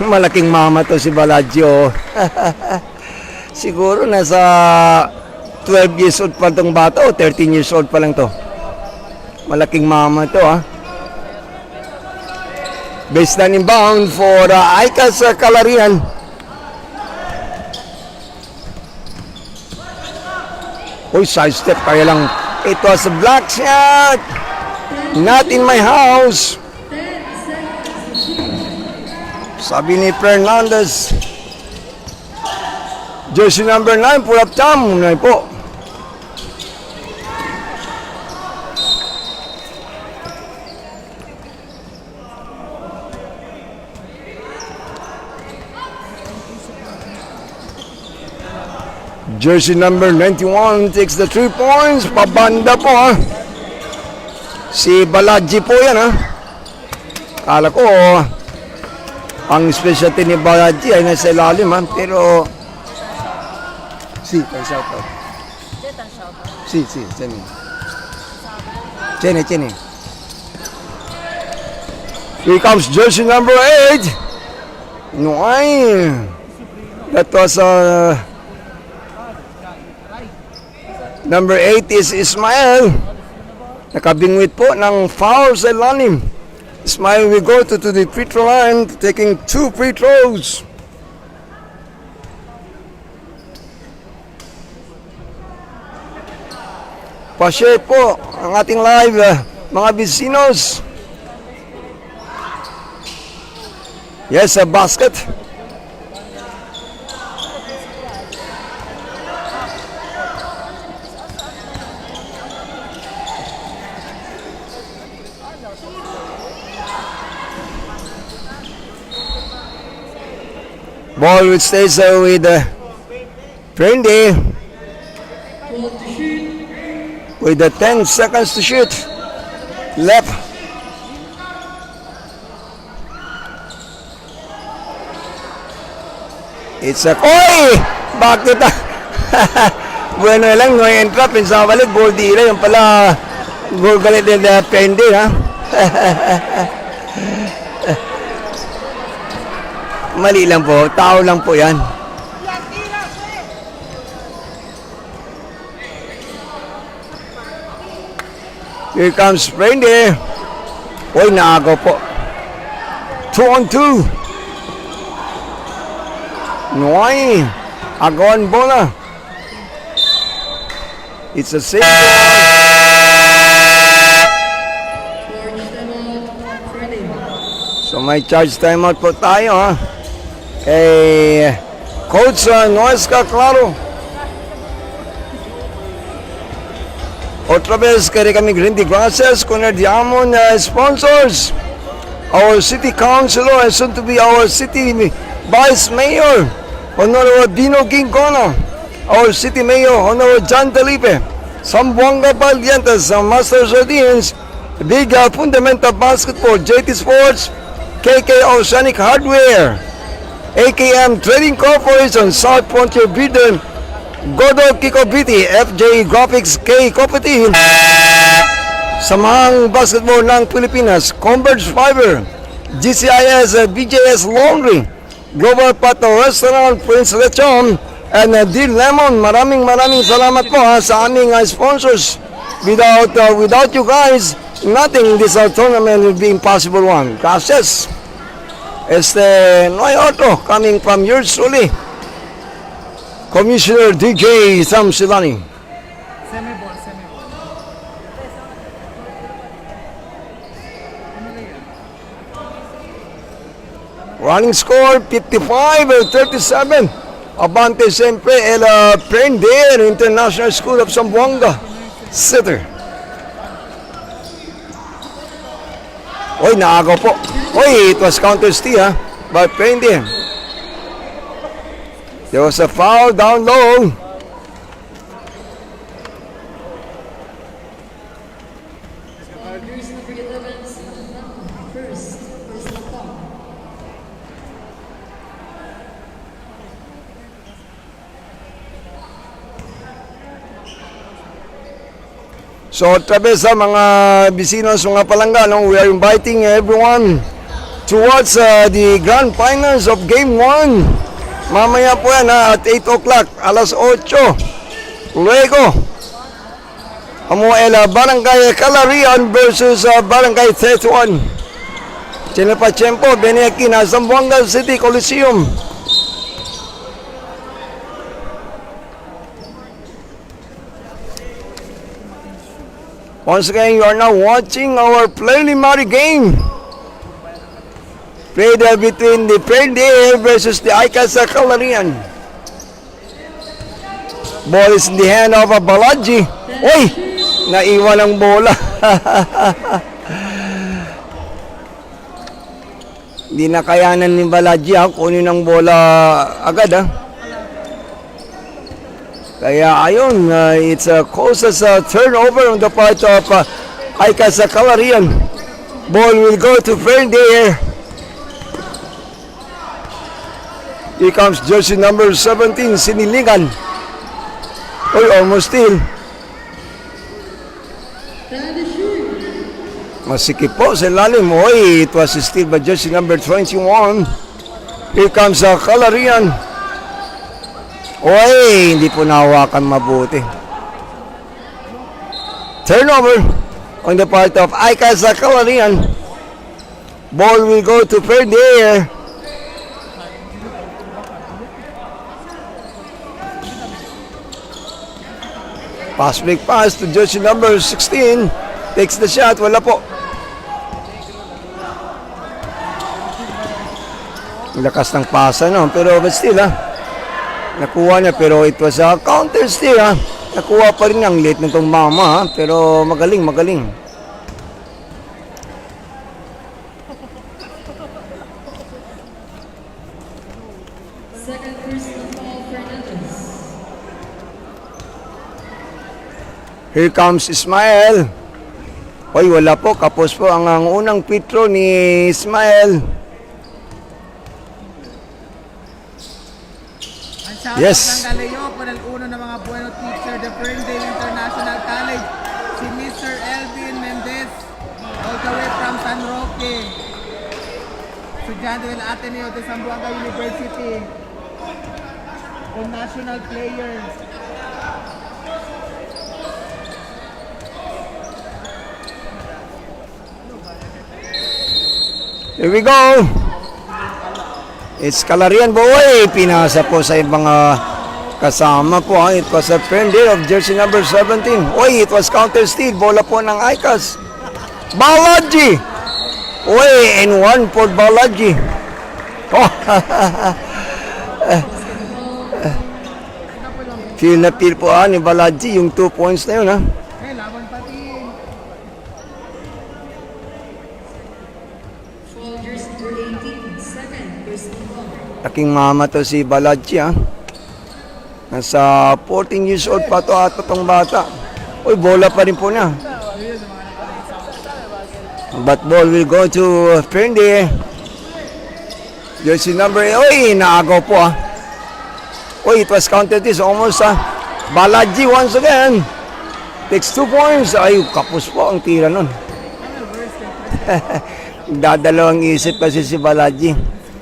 Malaking mama to si Balaggio. Siguro nasa 12 years old pa itong bata o 13 years old pa lang to. Malaking mama to, ha. Baseline inbound for Aika sa Kalarian. Uy, side step kaya lang. It was a black shot. Not in my house. Sabi ni Fernandez. Jersey number 9, pull up Tom. Unay po. Jersey number 91 takes the 3 points. Pabanda po ha. Si Balaji po yan ha. Kala ko ang specialty ni Balaji ay nasa ilalim ha. Pero si, shout out. Si, Jenny. Here comes jersey number 8. Noy. That was number 8 is Ismael. Nakabingwit po ng foul sa ilalim. Ismael will go to the free throw line, taking 2 free throws. Pa-share po ang ating live, mga Vecinos. Yes, a basket. Ball which stays with Prendy. With the 10 seconds to shoot. Left. It's a... Oy! Bakit na? Bueno lang, no entrap. Pinsa balik, goal dila. Yung pala, goal galit din na Prendy, ha? Mali lang po. Tao lang po yan. Here comes Prendy. Uy, naagaw po. 2-on-2. Noy. Agawan bola. It's a save. So may charge timeout po tayo ha. Kay Coach Noesca Claro. Otra vez kaya kami Grindy Gracias con el Diamond sponsors. Our city councilor and soon to be our city vice mayor, Honorable Dino Gingona. Our city mayor, Honorable John Delipe. Sambuanga Valientes, Master Sardines, Big Fundamental Basketball, JT Sports, KK Oceanic Hardware, AKM Trading Corporation, South Frontier Bidden, Godo Kikobiti, FJ Graphics, K Cooperative, Samahang Basketball ng Pilipinas, Converge Fiber, GCIS, BJS Laundry, Global Pato Restaurant, Prince Lechon, and Deal Lemon. Maraming salamat po sa aming sponsors. Without you guys, nothing this tournament will be impossible one. Gracias. Noy Otto, coming from yours truly, Commissioner DJ Sam Silani. Running score 55-37. Abante siyempre el Prender International School of Zamboanga. Sitter. Oy, naagaw po. Oy, it was counter steal ha. But Prender. There was a foul down low. So, tabi sa mga Vecinos, mga palangga, we are inviting everyone towards the grand finals of Game 1. Mamaya po yan at 8 o'clock, alas 8. Luego, el Barangay Calarian versus Barangay 31. Chinapachempo, viene aquí na Zamboanga City Coliseum. Once again, you are now watching our preliminary game. Played between the Perde versus the Icasa Calarian. Ball is in the hand of Balaji. Uy! Naiwan ang bola. Hindi na kayanan ni Balaji kunin ang bola agad Kaya ayun, it's a closest turnover on the part of Icasa Calarian. Ball will go to Perde. Here comes jersey number 17, Siniligan. Oy, almost steal. Masikip po sa lalim. Oy, it was steal by jersey number 21. Here comes Calarian. Oy, hindi po nahawakan mabuti. Turnover on the part of Icasa Calarian. Ball will go to Perde. Pass break pass to jersey number 16. Takes the shot. Wala po. Lakas ng pasa no. Pero but still nakuha niya pero it was a counter steal Nakuha pa rin ang late nitong mama pero magaling. Second personal foul, Fernandez. Here comes Ismael. Oy, wala po. Kapos po ang unang free throw ni Ismael. Yes. Ang Galeo por el uno ng mga bueno teacher de Ferndale International College, si Mr. Elvin Mendez, all the way from San Roque. Estudyante del Ateneo de Zamboanga University. All national players. Here we go. It's Calarian boy. Pinasa po sa ibang kasama po. It was a friend there of jersey number 17. Oy, it was counter steal. Bola po ng Icas. Balaji. Oy, and one for Balaji. Oh. Feel na feel po ni Balaji yung 2 points na yun Okay, laban pati. Foul, jersey number 18. Second personal foul. Aking mama to si Balaji Nasa 14 years old pa to at itong bata. Uy, bola pa rin po niya. But ball will go to Fendi. Jersey number 8. Uy, naagaw po Uy, it was counted this almost Balaji once again. Takes 2 points. Ay, kapos po ang tira nun. Dadalawang isip kasi si Balaji.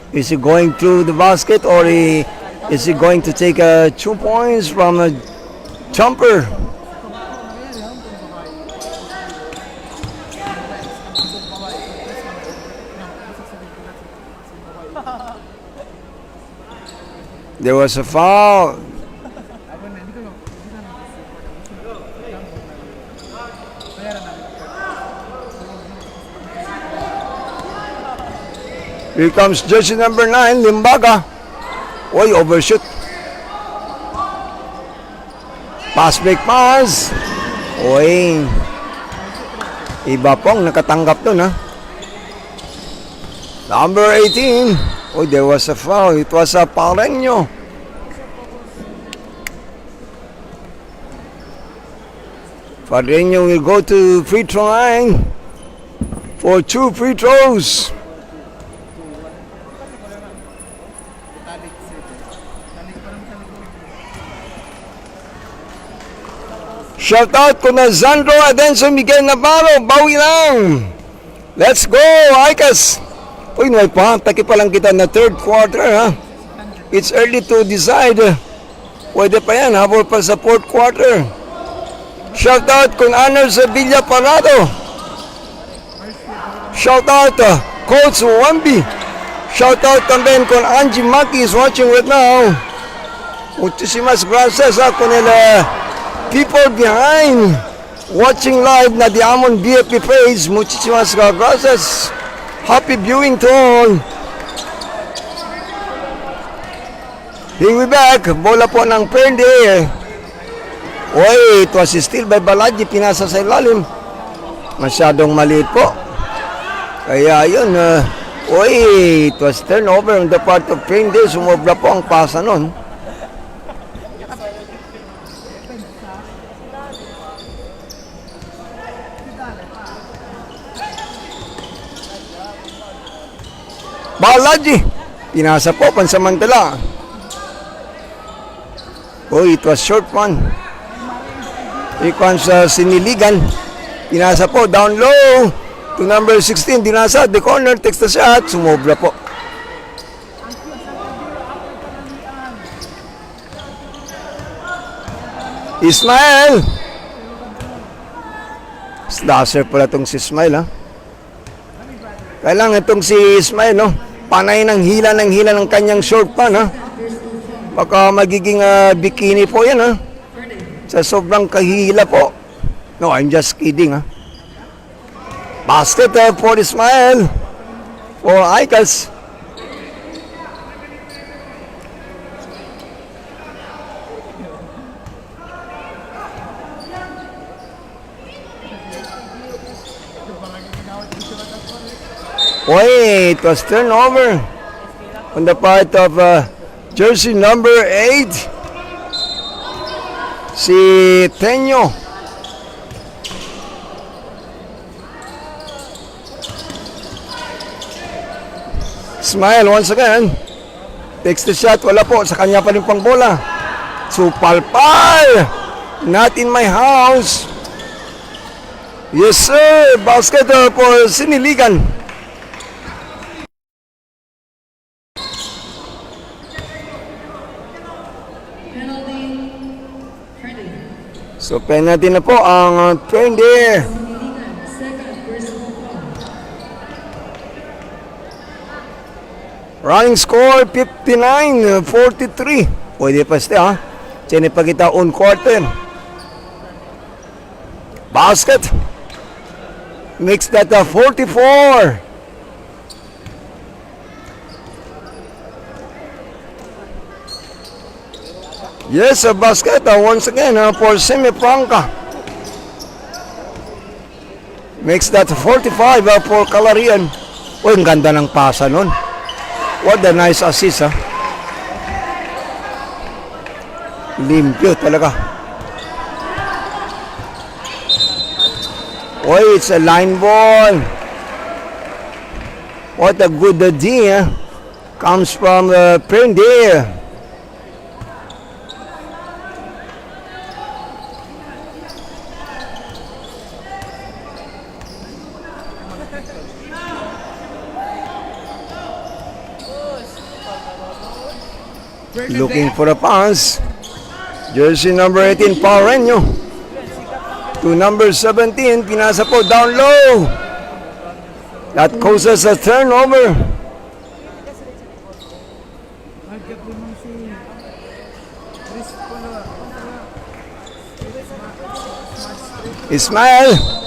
Is he going through the basket or is he going to take 2 points from a jumper? There was a foul. Here comes jersey number 9, Limbaga. Oy, overshoot. Pass break pass. Oy. Iba pong nakatanggap dun Number 18. Oh, there was a foul. It was a Pareño. Pareño will go to free throw line for 2 free throws. Shout out ko na Zandro Adenso Miguel Navarro. Bawi lang. Let's go, Icas. Uy, may taki pa lang kita na third quarter It's early to decide. Pwede pa yan, habol pa sa fourth quarter. Shout out kung Anar sa Villa Parado. Shout out Coach Wambi. Shout out también kung Angie Maki is watching right now. Muchísimas gracias con el people behind watching live na Diamond BFP page. Muchísimas gracias. Happy viewing to all. Here we back. Bola po ng Perde. Oy, it was still by Balaji. Pinasa sa ilalim. Masyadong maliit po. Kaya yun, it was turnover on the part of Perde. Sumobra po ang pasa nun. Balaji, pinasa po pansamantala. It was short one. Here comes Siniligan. Pinasa po down low to number 16. Dinasa the corner, takes the shot. Sumobra po. Ismael. Slasher pala itong si Ismael, ha? Kailangan itong si Ismael, no? Panay ng hila ng kanyang short pan, ha? Baka magiging bikini po yan, ha? Sa sobrang kahila po. No, I'm just kidding, ha? Basket for Ismael. For Icas. It was turnover on the part of jersey number 8, si Teño. Smile once again. Takes the shot. Wala po. Sa kanya pa rin pang bola. Supalpal. Not in my house. Yes sir. Basket for Siniligan. So, penalty na po ang Perde. Running score 59-43. Pwede pa siya, ha? Sini pa kita on quarter. Basket. Makes that 44. Yes, a basket once again for Semi Franca. Makes that 45 for Calarian. Ang ganda ng pasa nun. What a nice assist, ha? Limpyo talaga. It's a line ball. What a good idea. Comes from Perde. Looking for a pass. Jersey number 18, Paureño. To number 17, pinasa po down low. That causes a turnover. Ismael.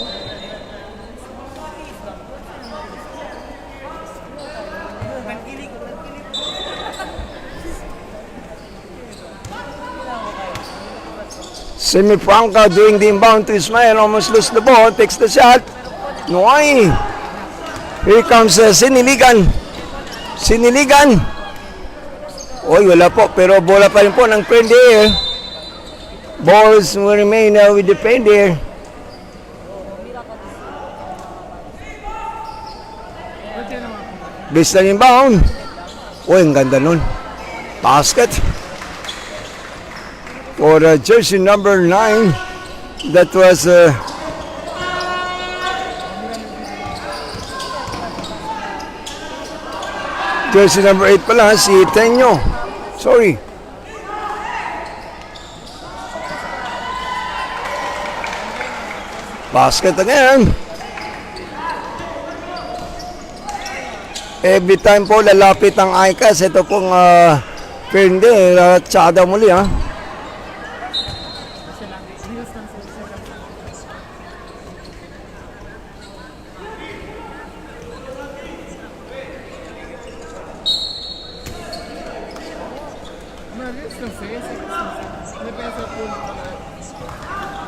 Semi Franca doing the inbound to Ismael, almost lose the ball, takes the shot. Noy. Here comes Siniligan. Siniligan. Wala po, pero bola pa rin po ng Perde. Balls will remain with the Perde. Base na inbound. Ang ganda nun. Basket. For jersey number 9, that was jersey number 8 pala, si Teño. Sorry. Basket again. Every time po lalapit ang Icas, ito pong Perde, tsada muli, ha.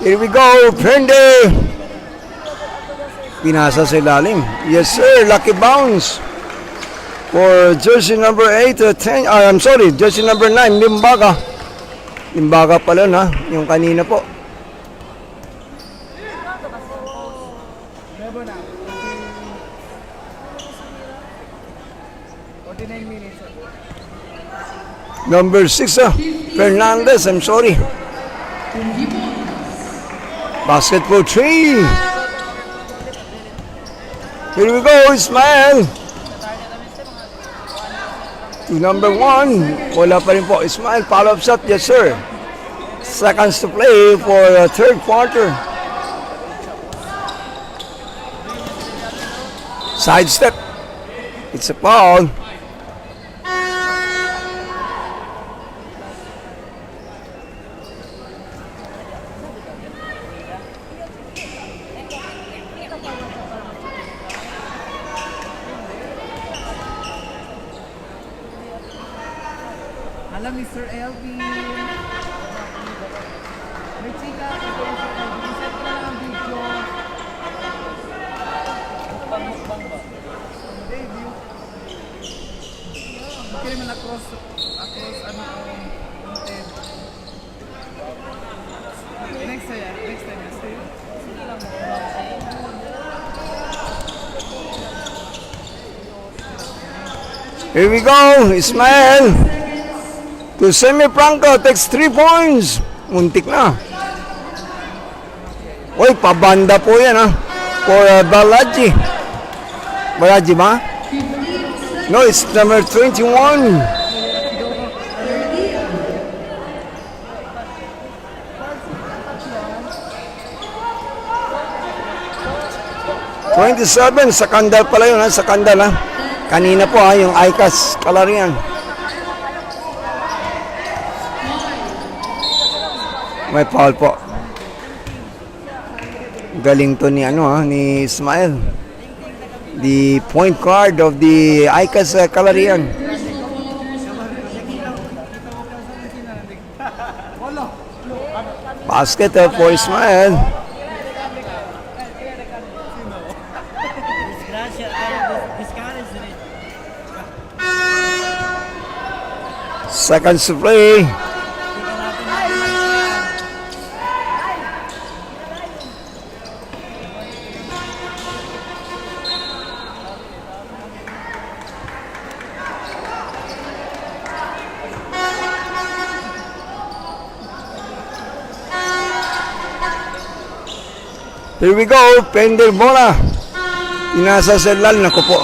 Here we go, Pende. Pinasa sa ilalim. Yes sir, lucky bounce. For jersey number 8, 10, I'm sorry, jersey number 9, Limbaga. Limbaga pala na, yung kanina po. Number 6, Fernandez, I'm sorry. Basket for 3. Here we go, Ismael. To number 1, wala pa rin po. Ismael, follow-up shot, yes sir. Seconds to play for the third quarter. Sidestep. It's a foul. Alam, Mr. Elvin. May chika. Set ka lang ang video. Debut. Okay naman across ano content. Next time. Sige lang mo. Here we go, Ismael. To Semi Franco, takes 3 points. Muntik na. Uy, pabanda po yan for Balaji. Balaji ba? No, it's number 21. $27, sa Kandal pala yun sa Kandal Kanina po yung ICAS Kalarian. May foul po. Galing to ni ni Ismael. The point guard of the ICAS Kalarian. Basket for Ismael. Seconds to play. Here we go, Pender bola. Inasa sa lal, naku po.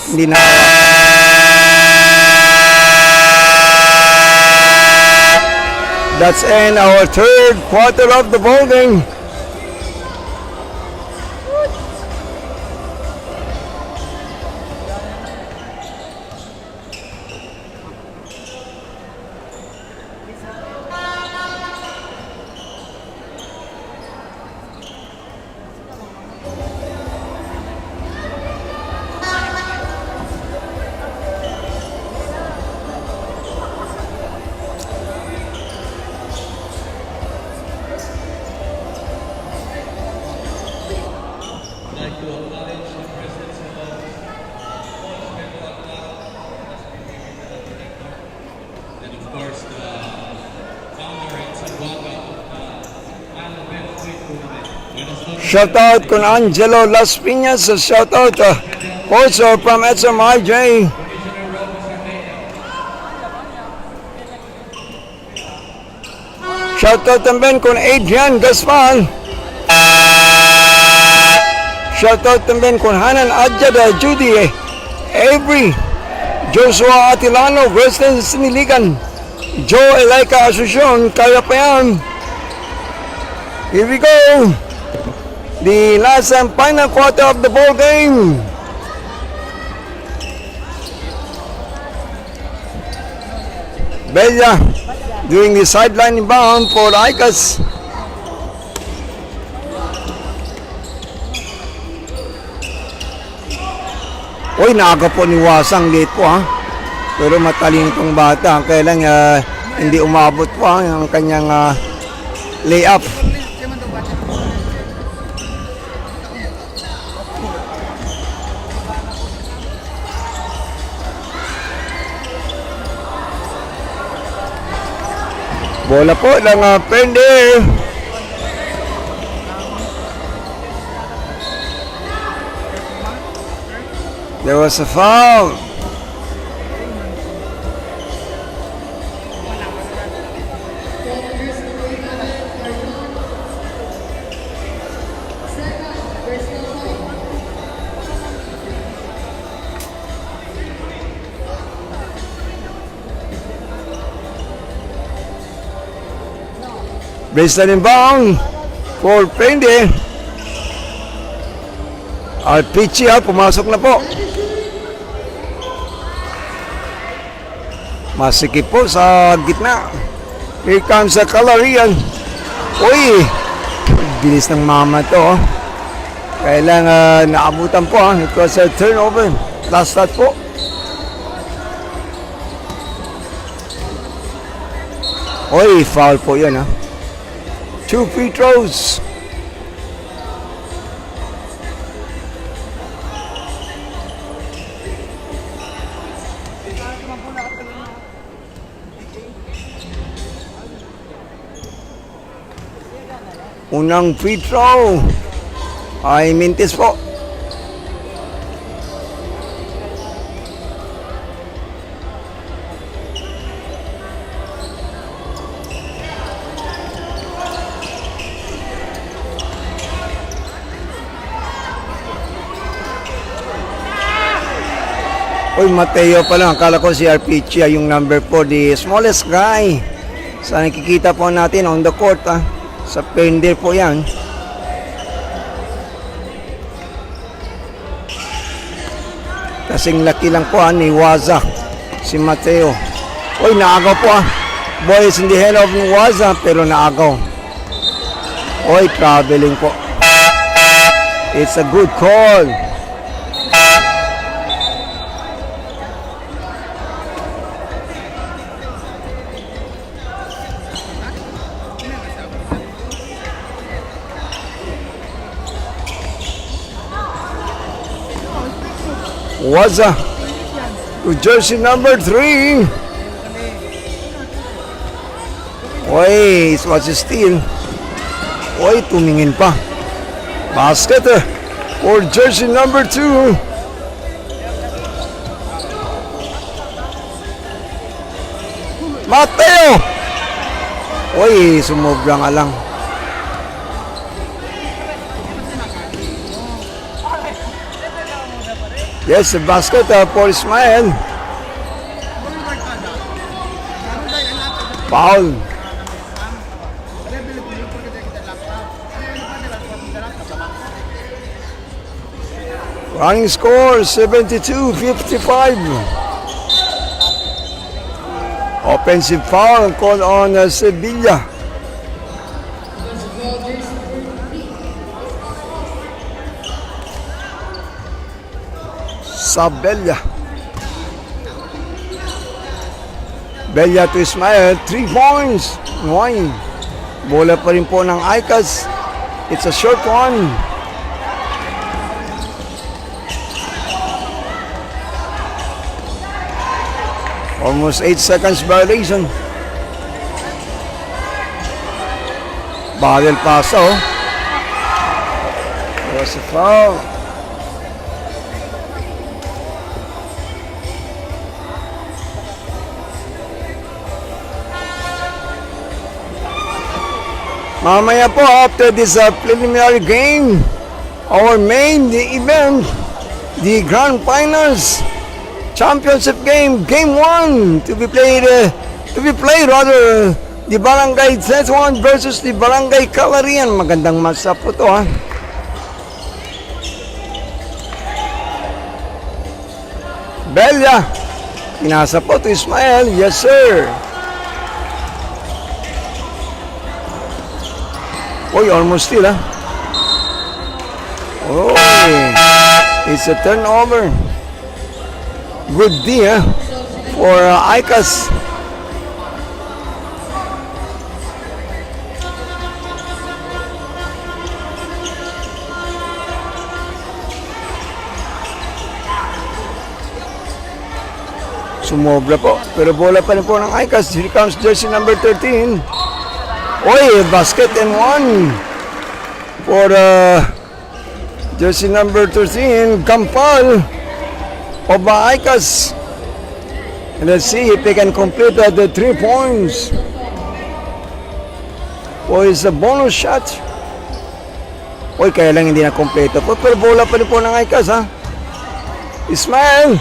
Hindi na. That's in our third quarter of the ball game. Shout out kun Angelo Las Piñas. Shout out also from SMIJ. Shout out también kun Adrian Gaspar. Shout out también kun Hanan Adjada, Judy, Avery, Joshua Atilano, Western Siniligan, Joe Elaika Asuncion, kaya pa yan. Here we go. The last and final quarter of the ball game. Bella doing the sideline inbound for ICAS. Uy, naga po ni Wasang late po Pero matalino itong bata. Kaya lang Hindi umabot pa ang kanyang layup. Bola po ng Pender. There was a foul. Baseline inbound for Pende. Alpichia, pumasok na po. Masikip po sa gitna. Here comes a Calarian. Uy, bilis ng mama to. Kailangan naabutan po. It was a turnover. Last shot po. Uy, foul po yun ha. 2 free throws. Unang free throw ay Mintis po. Uy, Mateo pa lang. Akala ko si Arpichia yung number 4, the smallest guy. Sa nakikita po natin on the court ha. Sa Pender po yan. Kasing laki lang po ni Waza, si Mateo. Uy, naagaw po Boys in the hand of Waza, pero naagaw. Uy, traveling po. It's a good call. Waza to jersey number 3. Oy, it was a steal. Oy, tumingin pa. Basket for jersey number 2. Mateo. Oy, sumobra nga lang. Yes, the basket for Ismael. Foul. Running score 72-55. Offensive foul called on Sevilla. Bella. Bella to Ismael, 3 points. Wine. Bola pa rin po ng Icas. It's a short one. Almost 8 seconds violation. Bagel paso. There's a foul. Mamaya po, after this preliminary game, our main event, the Grand Finals Championship game, Game 1, to be played rather, the Barangay Tetuan versus the Barangay Calarian. Magandang matchup po to ha. Bella, pinasa po to Ismael, yes sir. Oy, almost still ha. Oh, it's a turnover. Good D for Icas. Sumobra po. Pero bola pa rin po ng ICAS. Here comes jersey number 13. Oy, basket and one. For jersey number 13, Gampal of ICAS. And let's see if they can complete the 3 points. Oy, it's a bonus shot. Oy, kaya lang hindi na kompleto po. Pero bola pa rin po ng ICAS, ha? Ismael.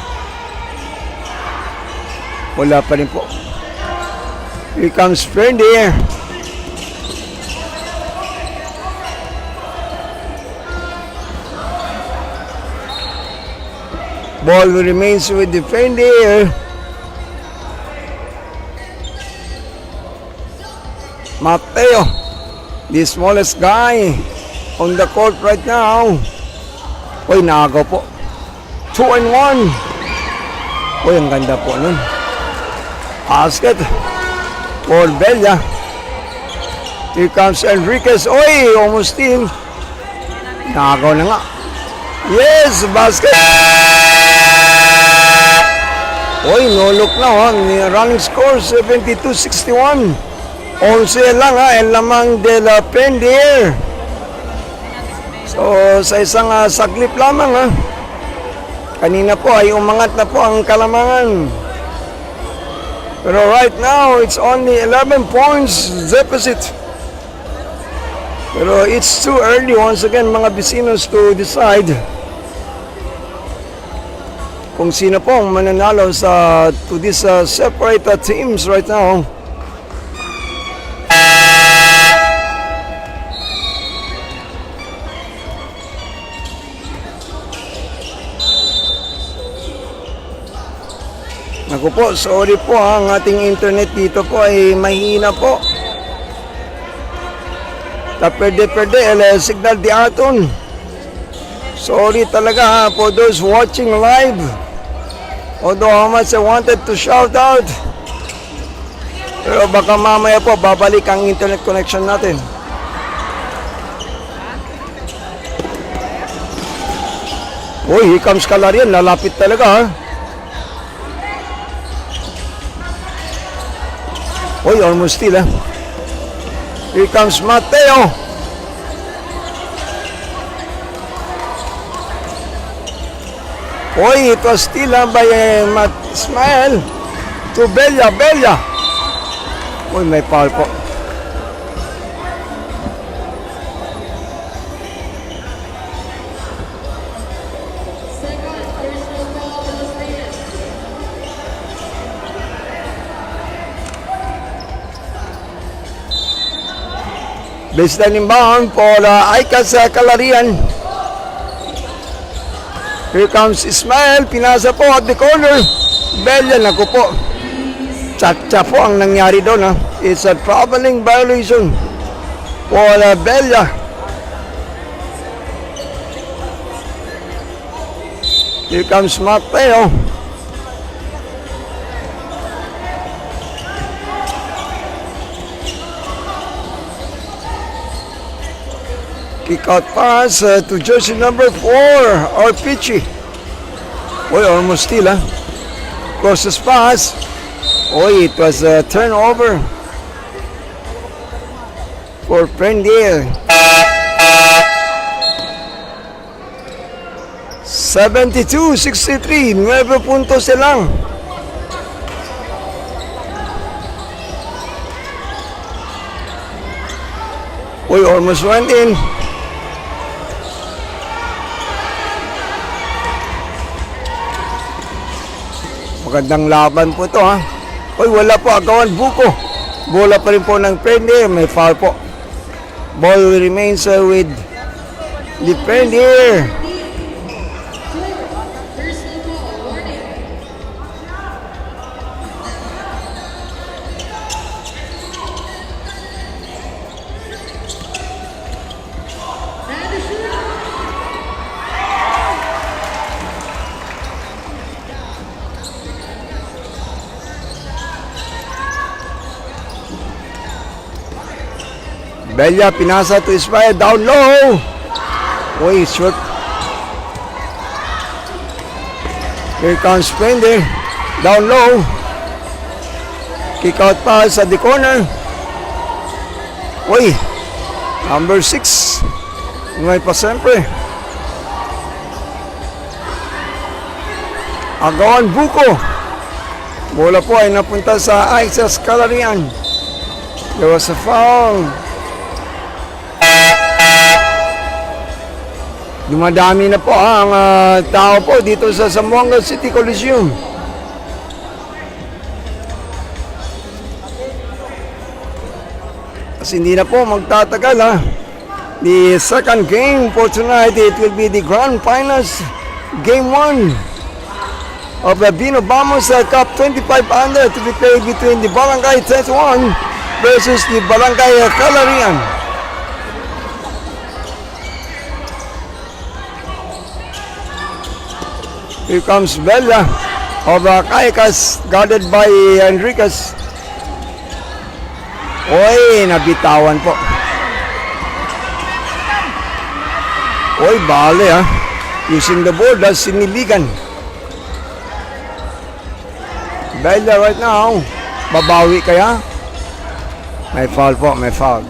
Wala pa rin po. Here comes Fendi. Ball remains with the Fendi. Mateo, the smallest guy on the court right now. Uy, naagaw po. 2 and 1. Uy, ang ganda po nun. Basket for Bella. Here comes Enriquez. Oy, almost steal. Nagaw na nga. Yes, basket. Oy, no look na. Running score 72-61. 11 lang ha. El lamang de la Pendier. So, sa isang saglip lamang ha. Kanina po ay umangat na po ang Kalamangan. Pero right now, it's only 11 points deficit. Pero it's too early once again mga Vecinos to decide kung sino po ang mananalo to these separate teams right now. Naku po, sorry po ha, ang ating internet dito po ay mahina po. Perde el signal di aton. Sorry talaga ha, for those watching live. Although how much I wanted to shout out. Pero baka mamaya po, babalik ang internet connection natin. Uy, here comes Calarian, lalapit talaga ha. Uy, almost steal ha. Here comes Mateo. Uy, it was steal by Ismael to Bella. Uy, may foul po. Baseline inbound for ICAS Calarian. Here comes Ismael. Pinasa po at the corner. Bella, naku po. Tsa-tsa po ang nangyari doon ha. It's a traveling violation for Bella. Here comes Mateo. Kick out pass to jersey number 4, Arpichi. Oy, almost steal ha. Closest pass. Oy, it was a turnover for Prendier. 72-63, 9 puntos lang. Oy, almost went in. Magandang laban po ito ha. Uy, wala po agawan buko. Bola pa rin po ng Prendier. May foul po. Ball remains with the Prendier. Personal foul, warning. Bella, pinasa to Ismael, down low. Uy, short. Here comes Prendier. Down low. Kick out pa sa the corner. Uy, number 6. Ngay pa siyempre. Agawan Buko. Bola po ay napunta sa Aisas Calarian. There was a foul. Dumadami na po ang tao po dito sa Zamboanga City Coliseum. Kasi hindi na po magtatagal ha. The second game for tonight, it will be the grand finals. Game 1 of the Bino Vamos Cup 25 under to be played between the Barangay 31 versus the Barangay Calarian. Here comes Bella of Caicas, guarded by Enriquez. Oy, nabitawan po. Oy, bale ha. Using the board as siniligan. Bella right now. Babawi kaya? May foul po, may foul.